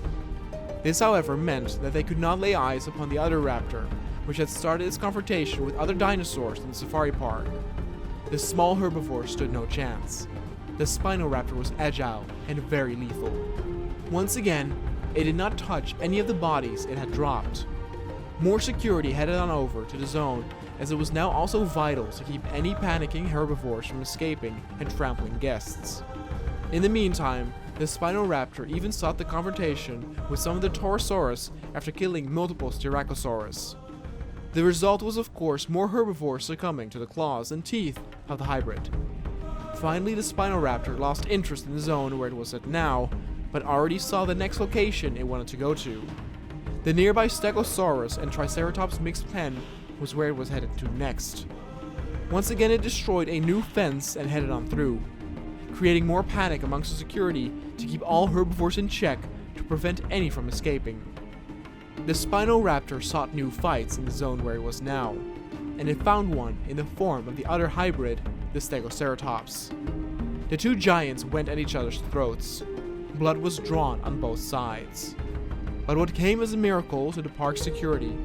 S1: This, however, meant that they could not lay eyes upon the other raptor, which had started its confrontation with other dinosaurs in the safari park. The small herbivore stood no chance. The Spinoraptor was agile and very lethal. Once again, it did not touch any of the bodies it had dropped. More security headed on over to the zone, as it was now also vital to keep any panicking herbivores from escaping and trampling guests. In the meantime, the Spinoraptor even sought the confrontation with some of the Torosaurus after killing multiple Styracosaurus. The result was, of course, more herbivores succumbing to the claws and teeth of the hybrid. Finally, the Spinoraptor lost interest in the zone where it was at now, but already saw the next location it wanted to go to. The nearby Stegosaurus and Triceratops mixed pen was where it was headed to next. Once again, it destroyed a new fence and headed on through, creating more panic amongst the security to keep all herbivores in check to prevent any from escaping. The Spinoraptor sought new fights in the zone where it was now, and it found one in the form of the other hybrid, the Stegoceratops. The two giants went at each other's throats. Blood was drawn on both sides. But what came as a miracle to the park's security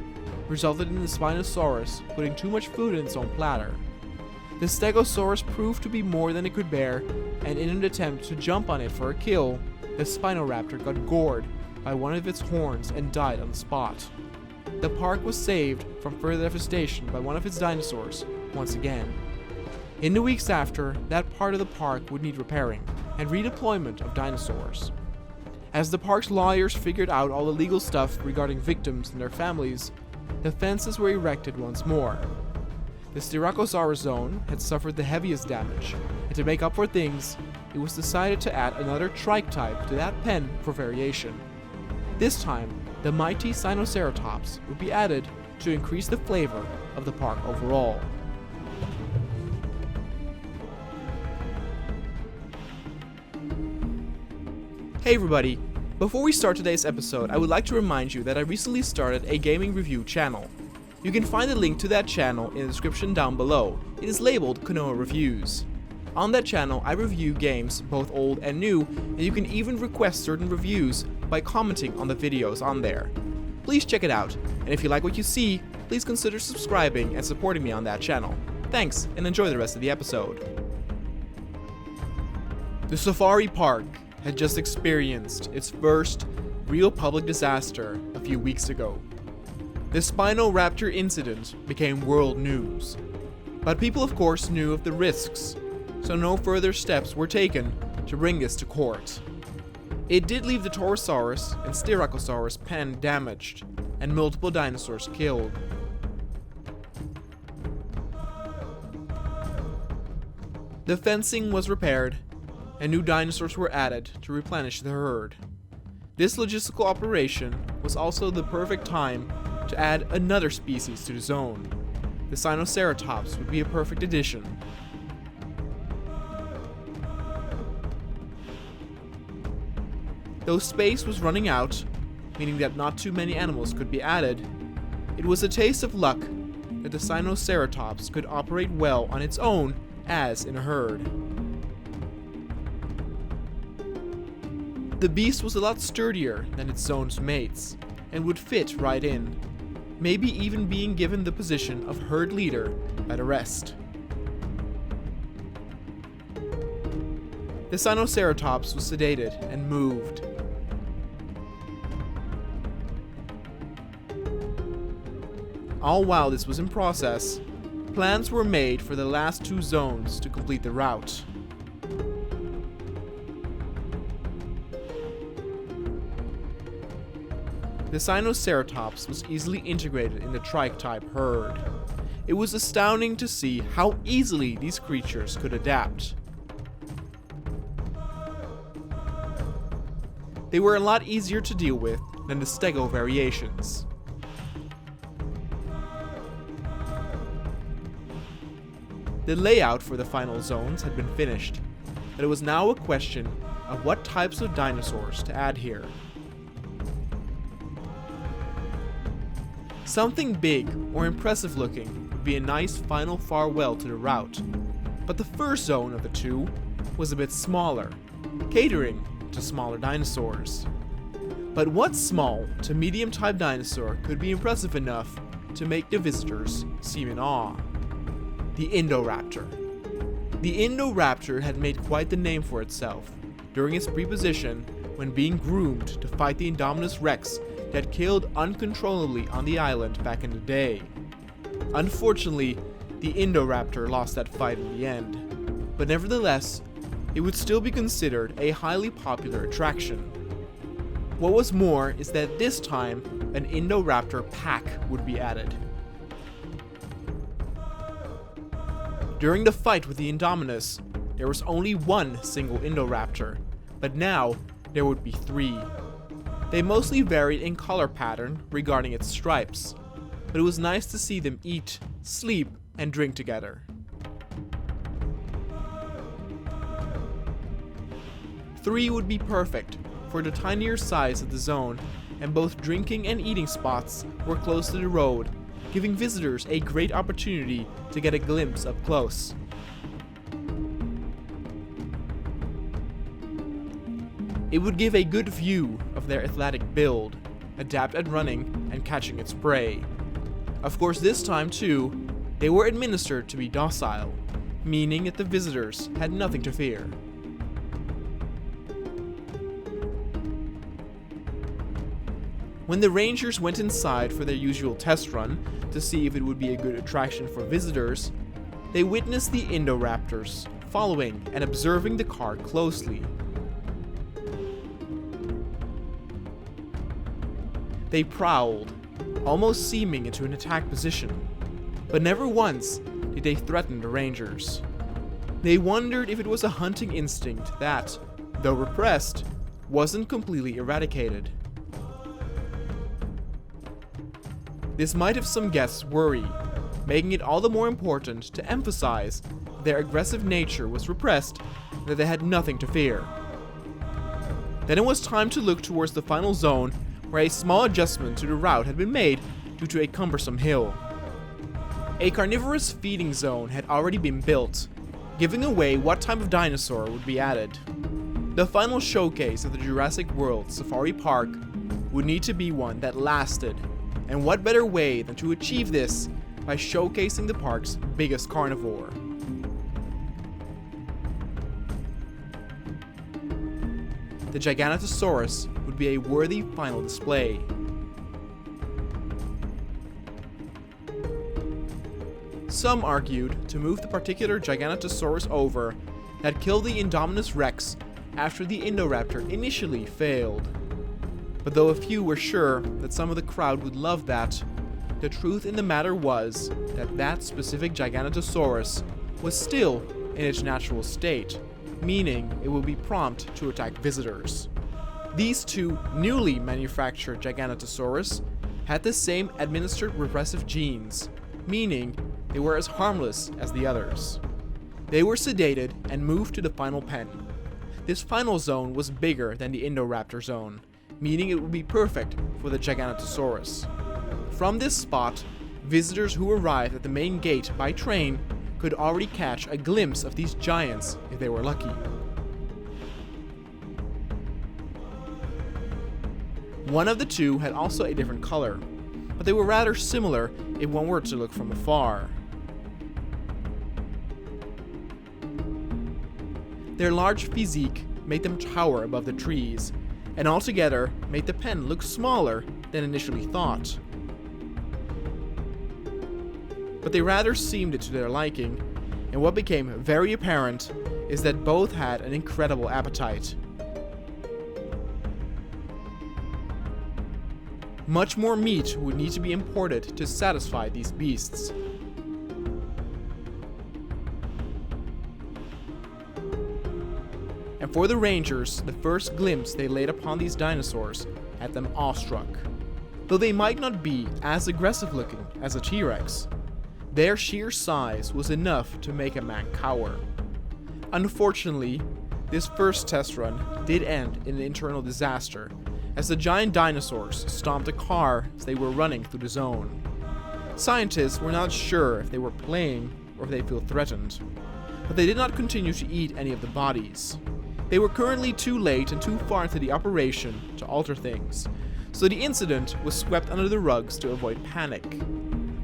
S1: resulted in the Spinosaurus putting too much food in its own platter. The Stegosaurus proved to be more than it could bear, and in an attempt to jump on it for a kill, the Spinoraptor got gored by one of its horns and died on the spot. The park was saved from further devastation by one of its dinosaurs once again. In the weeks after, that part of the park would need repairing and redeployment of dinosaurs. As the park's lawyers figured out all the legal stuff regarding victims and their families, the fences were erected once more. The Styracosaurus zone had suffered the heaviest damage, and to make up for things, it was decided to add another trike type to that pen for variation. This time, the mighty Sinoceratops would be added to increase the flavor of the park overall. Hey everybody! Before we start today's episode, I would like to remind you that I recently started a gaming review channel. You can find the link to that channel in the description down below. It is labeled Konoha Reviews. On that channel, I review games, both old and new, and you can even request certain reviews by commenting on the videos on there. Please check it out, and if you like what you see, please consider subscribing and supporting me on that channel. Thanks, and enjoy the rest of the episode. The Safari Park had just experienced its first real public disaster a few weeks ago. The Spinoraptor incident became world news, but people of course knew of the risks, so no further steps were taken to bring this to court. It did leave the Torosaurus and Styracosaurus pen damaged, and multiple dinosaurs killed. The fencing was repaired, and new dinosaurs were added to replenish the herd. This logistical operation was also the perfect time to add another species to the zone. The Sinoceratops would be a perfect addition. Though space was running out, meaning that not too many animals could be added, it was a taste of luck that the Sinoceratops could operate well on its own as in a herd. The beast was a lot sturdier than its zone's mates, and would fit right in, maybe even being given the position of herd leader by the rest. The Sinoceratops was sedated and moved. All while this was in process, plans were made for the last two zones to complete the route. The Sinoceratops was easily integrated in the trike-type herd. It was astounding to see how easily these creatures could adapt. They were a lot easier to deal with than the Stego variations. The layout for the final zones had been finished, but it was now a question of what types of dinosaurs to add here. Something big or impressive looking would be a nice final farewell to the route, but the first zone of the two was a bit smaller, catering to smaller dinosaurs. But what small to medium type dinosaur could be impressive enough to make the visitors seem in awe? The Indoraptor. The Indoraptor had made quite the name for itself during its preposition when being groomed to fight the Indominus Rex that killed uncontrollably on the island back in the day. Unfortunately, the Indoraptor lost that fight in the end, but nevertheless, it would still be considered a highly popular attraction. What was more is that this time, an Indoraptor pack would be added. During the fight with the Indominus, there was only one single Indoraptor, but now there would be three. They mostly varied in color pattern regarding its stripes, but it was nice to see them eat, sleep, and drink together. Three would be perfect for the tinier size of the zone and both drinking and eating spots were close to the road, giving visitors a great opportunity to get a glimpse up close. It would give a good view of their athletic build, adept at running and catching its prey. Of course, this time too, they were administered to be docile, meaning that the visitors had nothing to fear. When the rangers went inside for their usual test run to see if it would be a good attraction for visitors, they witnessed the Indoraptors following and observing the car closely. They prowled, almost seeming into an attack position, but never once did they threaten the rangers. They wondered if it was a hunting instinct that, though repressed, wasn't completely eradicated. This might have some guests worry, making it all the more important to emphasize their aggressive nature was repressed and that they had nothing to fear. Then it was time to look towards the final zone, where a small adjustment to the route had been made due to a cumbersome hill. A carnivorous feeding zone had already been built, giving away what type of dinosaur would be added. The final showcase of the Jurassic World Safari Park would need to be one that lasted, and what better way than to achieve this by showcasing the park's biggest carnivore. The Giganotosaurus would be a worthy final display. Some argued to move the particular Giganotosaurus over that killed the Indominus Rex after the Indoraptor initially failed. But though a few were sure that some of the crowd would love that, the truth in the matter was that that specific Giganotosaurus was still in its natural state, meaning it would be prompt to attack visitors. These two newly manufactured Giganotosaurus had the same administered repressive genes, meaning they were as harmless as the others. They were sedated and moved to the final pen. This final zone was bigger than the Indoraptor zone, meaning it would be perfect for the Giganotosaurus. From this spot, visitors who arrived at the main gate by train could already catch a glimpse of these giants if they were lucky. One of the two had also a different color, but they were rather similar if one were to look from afar. Their large physique made them tower above the trees, and altogether made the pen look smaller than initially thought. But they rather seemed it to their liking, and what became very apparent is that both had an incredible appetite. Much more meat would need to be imported to satisfy these beasts. And for the rangers, the first glimpse they laid upon these dinosaurs had them awestruck. Though they might not be as aggressive looking as a T-Rex, their sheer size was enough to make a man cower. Unfortunately, this first test run did end in an internal disaster, as the giant dinosaurs stomped a car as they were running through the zone. Scientists were not sure if they were playing or if they felt threatened, but they did not continue to eat any of the bodies. They were currently too late and too far into the operation to alter things, so the incident was swept under the rugs to avoid panic.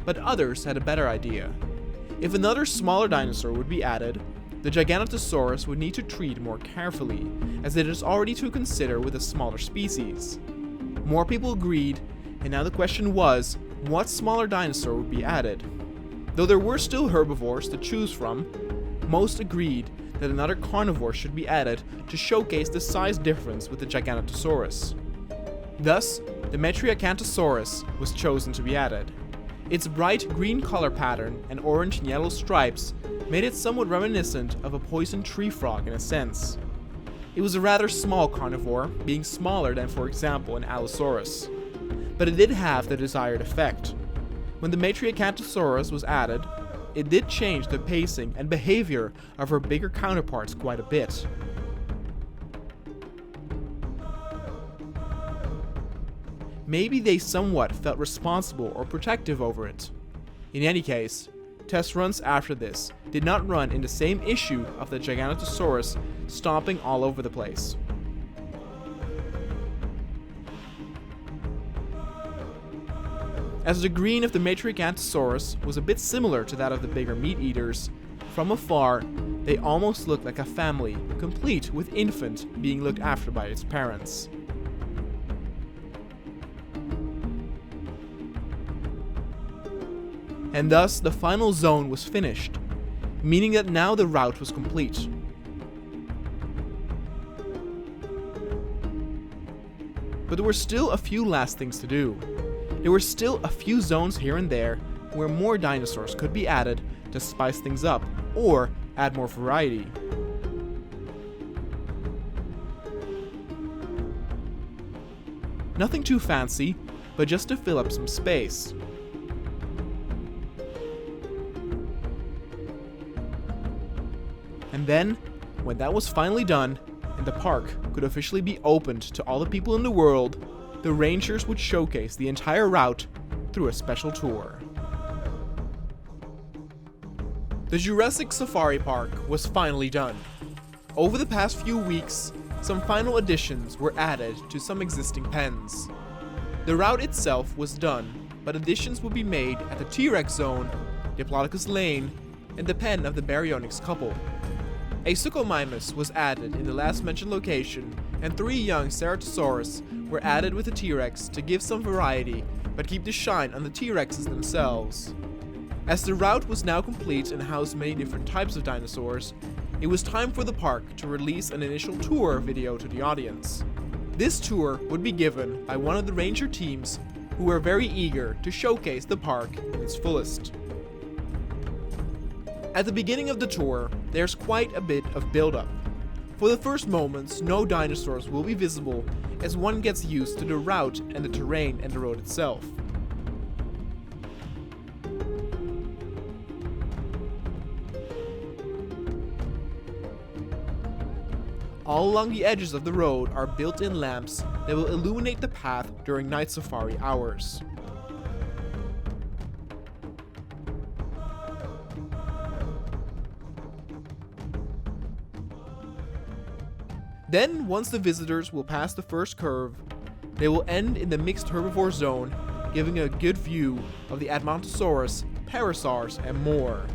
S1: But others had a better idea. If another smaller dinosaur would be added, the Giganotosaurus would need to treat more carefully, as it is already to consider with a smaller species. More people agreed, and now the question was, what smaller dinosaur would be added? Though there were still herbivores to choose from, most agreed that another carnivore should be added to showcase the size difference with the Giganotosaurus. Thus, the Metriacanthosaurus was chosen to be added. Its bright green color pattern and orange and yellow stripes made it somewhat reminiscent of a poison tree frog in a sense. It was a rather small carnivore, being smaller than, for example, an Allosaurus. But it did have the desired effect. When the Metriacanthosaurus was added, it did change the pacing and behavior of her bigger counterparts quite a bit. maybe they somewhat felt responsible or protective over it. In any case, test runs after this did not run in the same issue of the Giganotosaurus stomping all over the place. As the green of the Metrigigantosaurus was a bit similar to that of the bigger meat eaters, from afar they almost looked like a family, complete with infant being looked after by its parents. And thus the final zone was finished, meaning that now the route was complete. But there were still a few last things to do. There were still a few zones here and there where more dinosaurs could be added to spice things up or add more variety. Nothing too fancy, but just to fill up some space. And then, when that was finally done, and the park could officially be opened to all the people in the world, the rangers would showcase the entire route through a special tour. The Jurassic Safari Park was finally done. Over the past few weeks, some final additions were added to some existing pens. The route itself was done, but additions would be made at the T-Rex zone, Diplodocus Lane, and the pen of the Baryonyx couple. A Suchomimus was added in the last mentioned location, and 3 young Ceratosaurus were added with the T-Rex to give some variety, but keep the shine on the T-Rexes themselves. As the route was now complete and housed many different types of dinosaurs, it was time for the park to release an initial tour video to the audience. This tour would be given by one of the ranger teams who were very eager to showcase the park in its fullest. At the beginning of the tour, there's quite a bit of build-up. For the first moments, no dinosaurs will be visible as one gets used to the route and the terrain and the road itself. All along the edges of the road are built-in lamps that will illuminate the path during night safari hours. Then, once the visitors will pass the first curve, they will end in the mixed herbivore zone, giving a good view of the Edmontosaurus, Parasaurs, and more.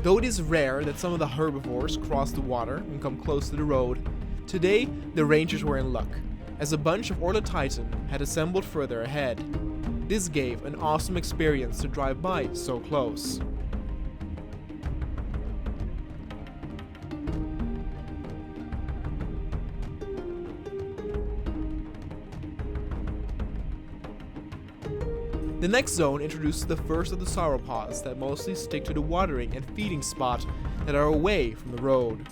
S1: Though it is rare that some of the herbivores cross the water and come close to the road, today the rangers were in luck, as a bunch of Ornithitan had assembled further ahead. This gave an awesome experience to drive by so close. The next zone introduces the first of the sauropods that mostly stick to the watering and feeding spot that are away from the road.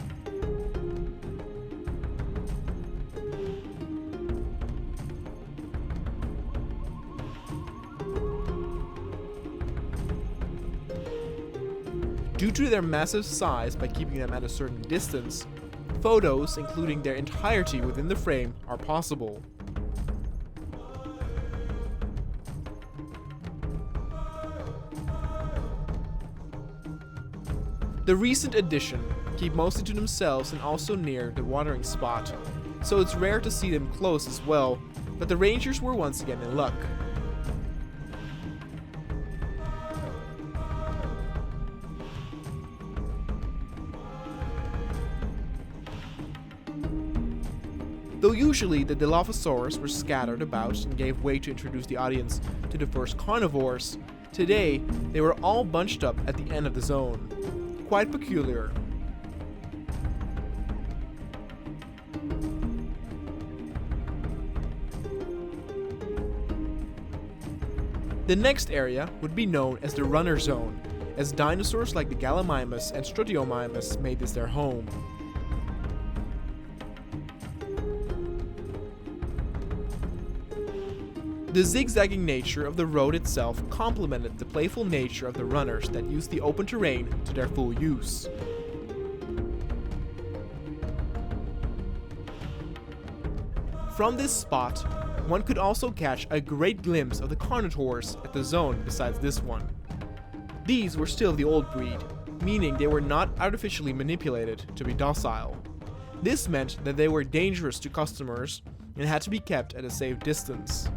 S1: Due to their massive size by keeping them at a certain distance, photos including their entirety within the frame are possible. The recent addition keep mostly to themselves and also near the watering spot, so it's rare to see them close as well, but the rangers were once again in luck. Though usually the Dilophosaurus were scattered about and gave way to introduce the audience to the first carnivores, today they were all bunched up at the end of the zone. Quite peculiar. The next area would be known as the runner zone, as dinosaurs like the Gallimimus and Strutiomimus made this their home. The zigzagging nature of the road itself complemented the playful nature of the runners that used the open terrain to their full use. From this spot, one could also catch a great glimpse of the carnivores at the zone besides this one. These were still the old breed, meaning they were not artificially manipulated to be docile. This meant that they were dangerous to customers and had to be kept at a safe distance.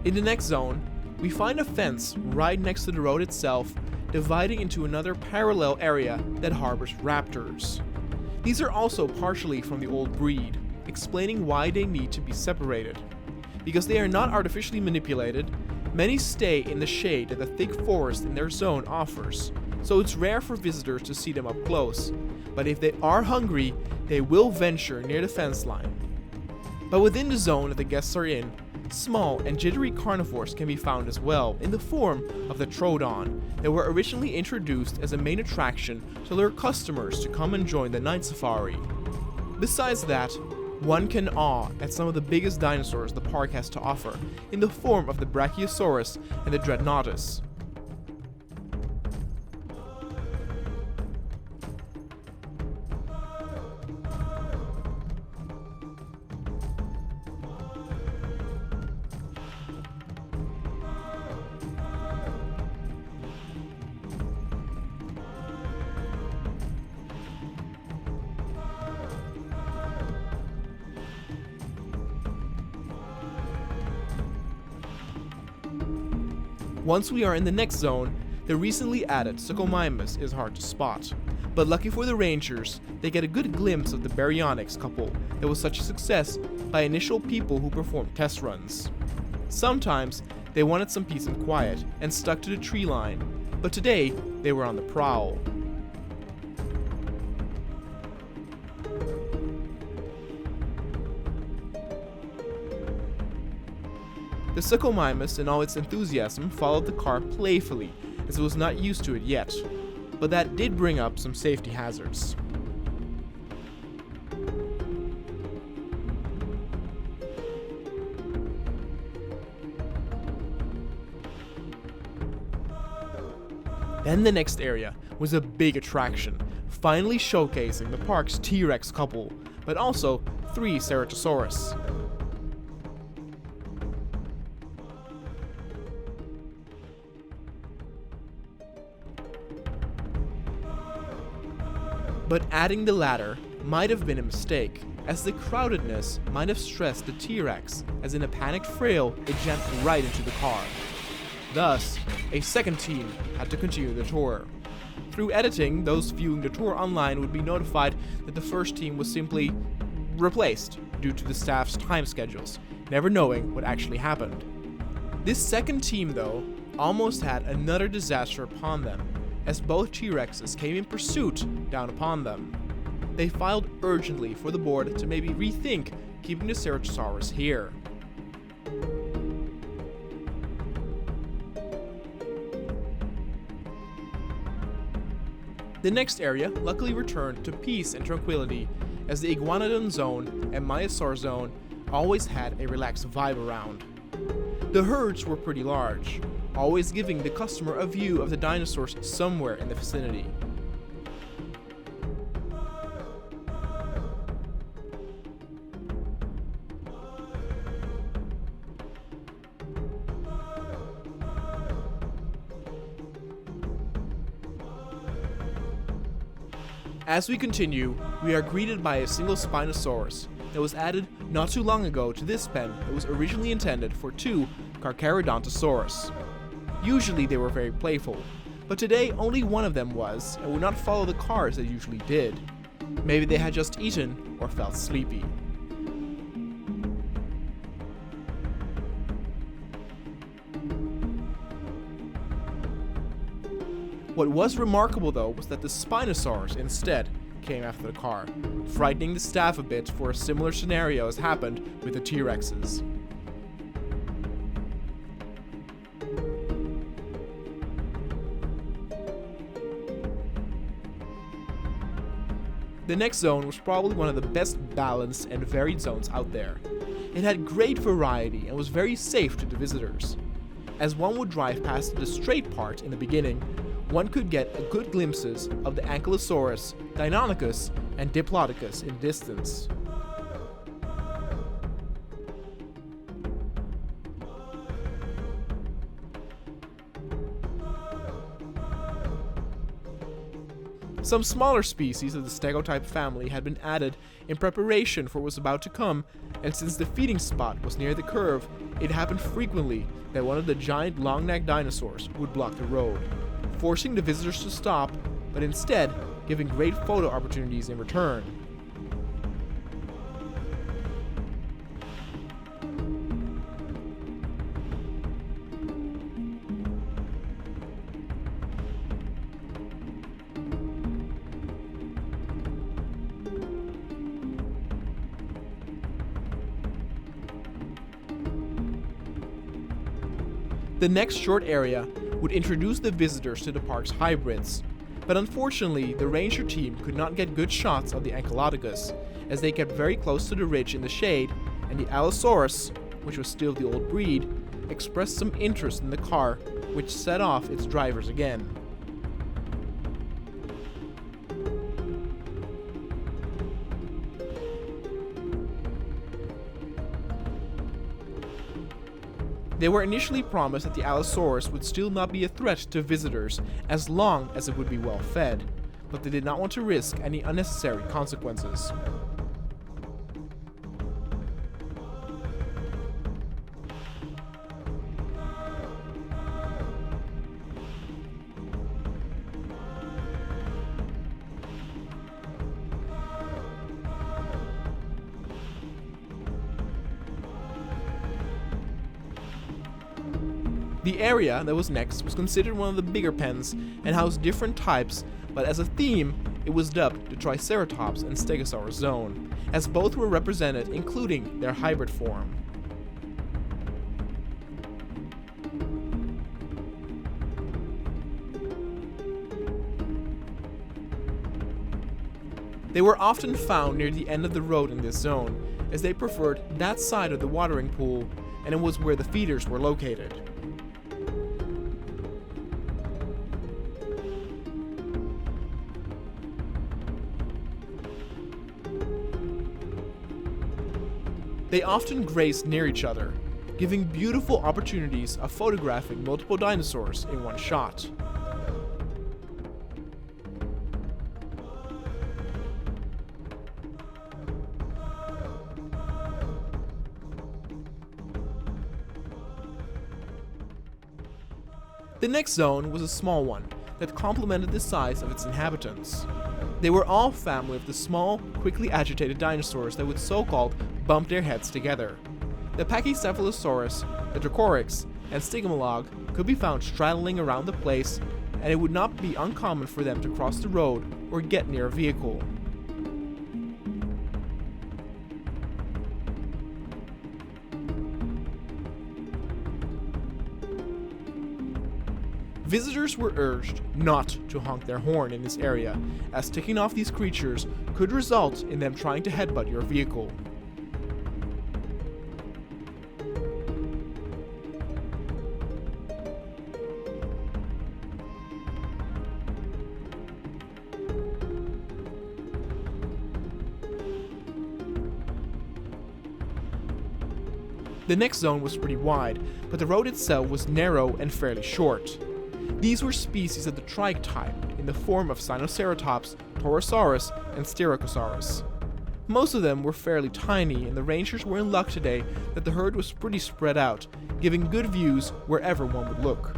S1: In the next zone, we find a fence right next to the road itself, dividing into another parallel area that harbors raptors. These are also partially from the old breed, explaining why they need to be separated. Because they are not artificially manipulated, many stay in the shade that the thick forest in their zone offers, so it's rare for visitors to see them up close, but if they are hungry, they will venture near the fence line. But within the zone that the guests are in, small and jittery carnivores can be found as well in the form of the Troodon that were originally introduced as a main attraction to lure customers to come and join the night safari. Besides that, one can awe at some of the biggest dinosaurs the park has to offer in the form of the Brachiosaurus and the Dreadnoughtus. Once we are in the next zone, the recently added Suchomimus is hard to spot. But lucky for the rangers, they get a good glimpse of the Baryonyx couple that was such a success by initial people who performed test runs. Sometimes they wanted some peace and quiet and stuck to the tree line, but today they were on the prowl. The Suchomimus in all its enthusiasm followed the car playfully, as it was not used to it yet, but that did bring up some safety hazards. Then the next area was a big attraction, finally showcasing the park's T-Rex couple, but also 3 Ceratosaurus. But adding the latter might have been a mistake, as the crowdedness might have stressed the T-Rex, as in a panicked frail, it jammed right into the car. Thus, a second team had to continue the tour. Through editing, those viewing the tour online would be notified that the first team was simply replaced due to the staff's time schedules, never knowing what actually happened. This second team, though, almost had another disaster upon them, as both T-Rexes came in pursuit down upon them. They filed urgently for the board to maybe rethink keeping the Ceratosaurus here. The next area luckily returned to peace and tranquility, as the Iguanodon zone and Maiasaur zone always had a relaxed vibe around. The herds were pretty large, always giving the customer a view of the dinosaurs somewhere in the vicinity. As we continue, we are greeted by a single Spinosaurus that was added not too long ago to this pen that was originally intended for 2 Carcharodontosaurus. Usually they were very playful, but today only one of them was and would not follow the cars they usually did. Maybe they had just eaten or felt sleepy. What was remarkable though was that the Spinosaurus instead came after the car, frightening the staff a bit for a similar scenario as happened with the T-Rexes. The next zone was probably one of the best balanced and varied zones out there. It had great variety and was very safe to the visitors. As one would drive past the straight part in the beginning, one could get a good glimpses of the Ankylosaurus, Deinonychus, and Diplodocus in distance. Some smaller species of the stegotype family had been added in preparation for what was about to come, and since the feeding spot was near the curve, it happened frequently that one of the giant long-necked dinosaurs would block the road, forcing the visitors to stop, but instead giving great photo opportunities in return. The next short area would introduce the visitors to the park's hybrids, but unfortunately the ranger team could not get good shots of the Ankylodocus, as they kept very close to the ridge in the shade, and the Allosaurus, which was still the old breed, expressed some interest in the car, which set off its drivers again. They were initially promised that the Allosaurus would still not be a threat to visitors as long as it would be well fed, but they did not want to risk any unnecessary consequences. The area that was next was considered one of the bigger pens and housed different types, but as a theme, it was dubbed the Triceratops and Stegosaurus zone, as both were represented, including their hybrid form. They were often found near the end of the road in this zone, as they preferred that side of the watering pool, and it was where the feeders were located. They often grazed near each other, giving beautiful opportunities of photographing multiple dinosaurs in one shot. The next zone was a small one that complemented the size of its inhabitants. They were all family of the small, quickly agitated dinosaurs that would so-called bump their heads together. The Pachycephalosaurus, the Dracoryx, and Stygimolog could be found straddling around the place, and it would not be uncommon for them to cross the road or get near a vehicle. Visitors were urged not to honk their horn in this area, as ticking off these creatures could result in them trying to headbutt your vehicle. The next zone was pretty wide, but the road itself was narrow and fairly short. These were species of the trike type, in the form of Sinoceratops, Torosaurus, and Styracosaurus. Most of them were fairly tiny, and the rangers were in luck today that the herd was pretty spread out, giving good views wherever one would look.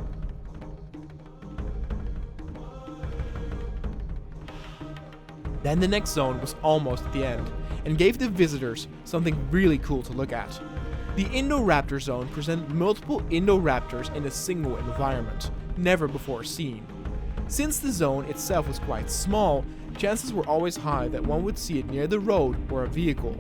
S1: Then the next zone was almost at the end, and gave the visitors something really cool to look at. The Indoraptor zone presented multiple Indoraptors in a single environment, never before seen. Since the zone itself was quite small, chances were always high that one would see it near the road or a vehicle.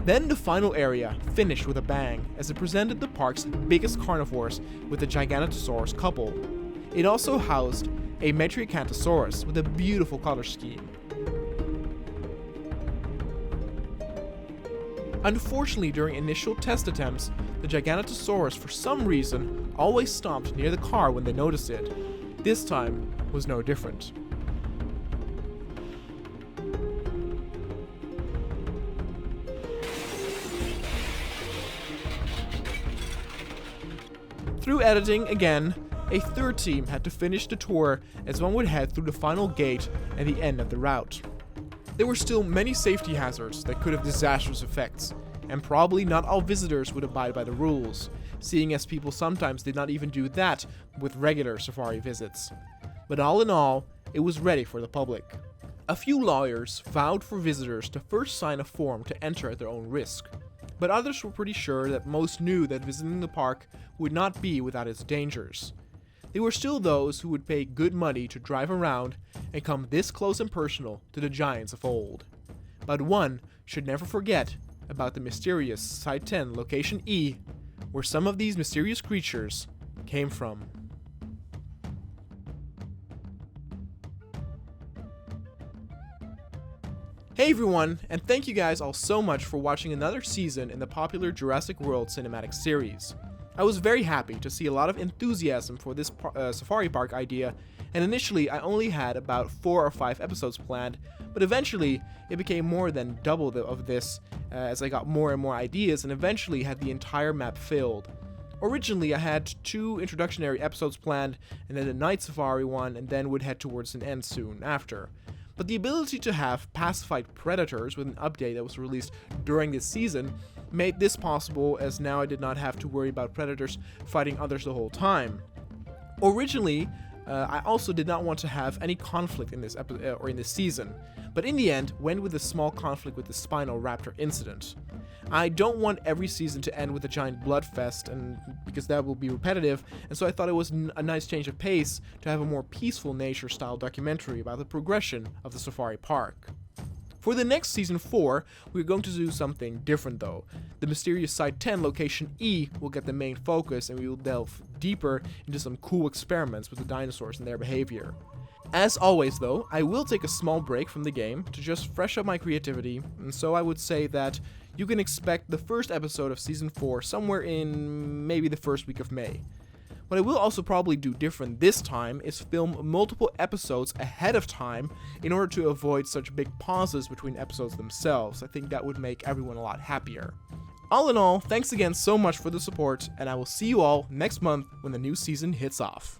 S1: Then the final area finished with a bang, as it presented the park's biggest carnivores with the Giganotosaurus couple. It also housed a Metriacanthosaurus with a beautiful color scheme. Unfortunately, during initial test attempts, the Giganotosaurus for some reason always stopped near the car when they noticed it. This time was no different. Through editing again, a third team had to finish the tour as one would head through the final gate and the end of the route. There were still many safety hazards that could have disastrous effects, and probably not all visitors would abide by the rules, seeing as people sometimes did not even do that with regular safari visits. But all in all, it was ready for the public. A few lawyers vowed for visitors to first sign a form to enter at their own risk, but others were pretty sure that most knew that visiting the park would not be without its dangers. There were still those who would pay good money to drive around and come this close and personal to the giants of old. But one should never forget about the mysterious Site 10 Location E, where some of these mysterious creatures came from. Hey everyone, and thank you guys all so much for watching another season in the popular Jurassic World Cinematics series. I was very happy to see a lot of enthusiasm for this safari park idea, and initially I only had about 4 or 5 episodes planned, but eventually it became more than double of this as I got more and more ideas and eventually had the entire map filled. Originally I had 2 introductionary episodes planned, and then a night safari one, and then would head towards an end soon after. But the ability to have pacified predators with an update that was released during this season made this possible, as now I did not have to worry about predators fighting others the whole time. Originally, I also did not want to have any conflict in this in this season, but in the end went with a small conflict with the Spinal Raptor incident. I don't want every season to end with a giant bloodfest, and because that will be repetitive, and so I thought it was a nice change of pace to have a more peaceful nature-style documentary about the progression of the safari park. For the next season 4, we're going to do something different though. The mysterious Site 10 Location E will get the main focus, and we will delve deeper into some cool experiments with the dinosaurs and their behavior. As always though, I will take a small break from the game to just fresh up my creativity, and so I would say that you can expect the first episode of season 4 somewhere in maybe the first week of May. What I will also probably do different this time is film multiple episodes ahead of time in order to avoid such big pauses between episodes themselves. I think that would make everyone a lot happier. All in all, thanks again so much for the support, and I will see you all next month when the new season hits off.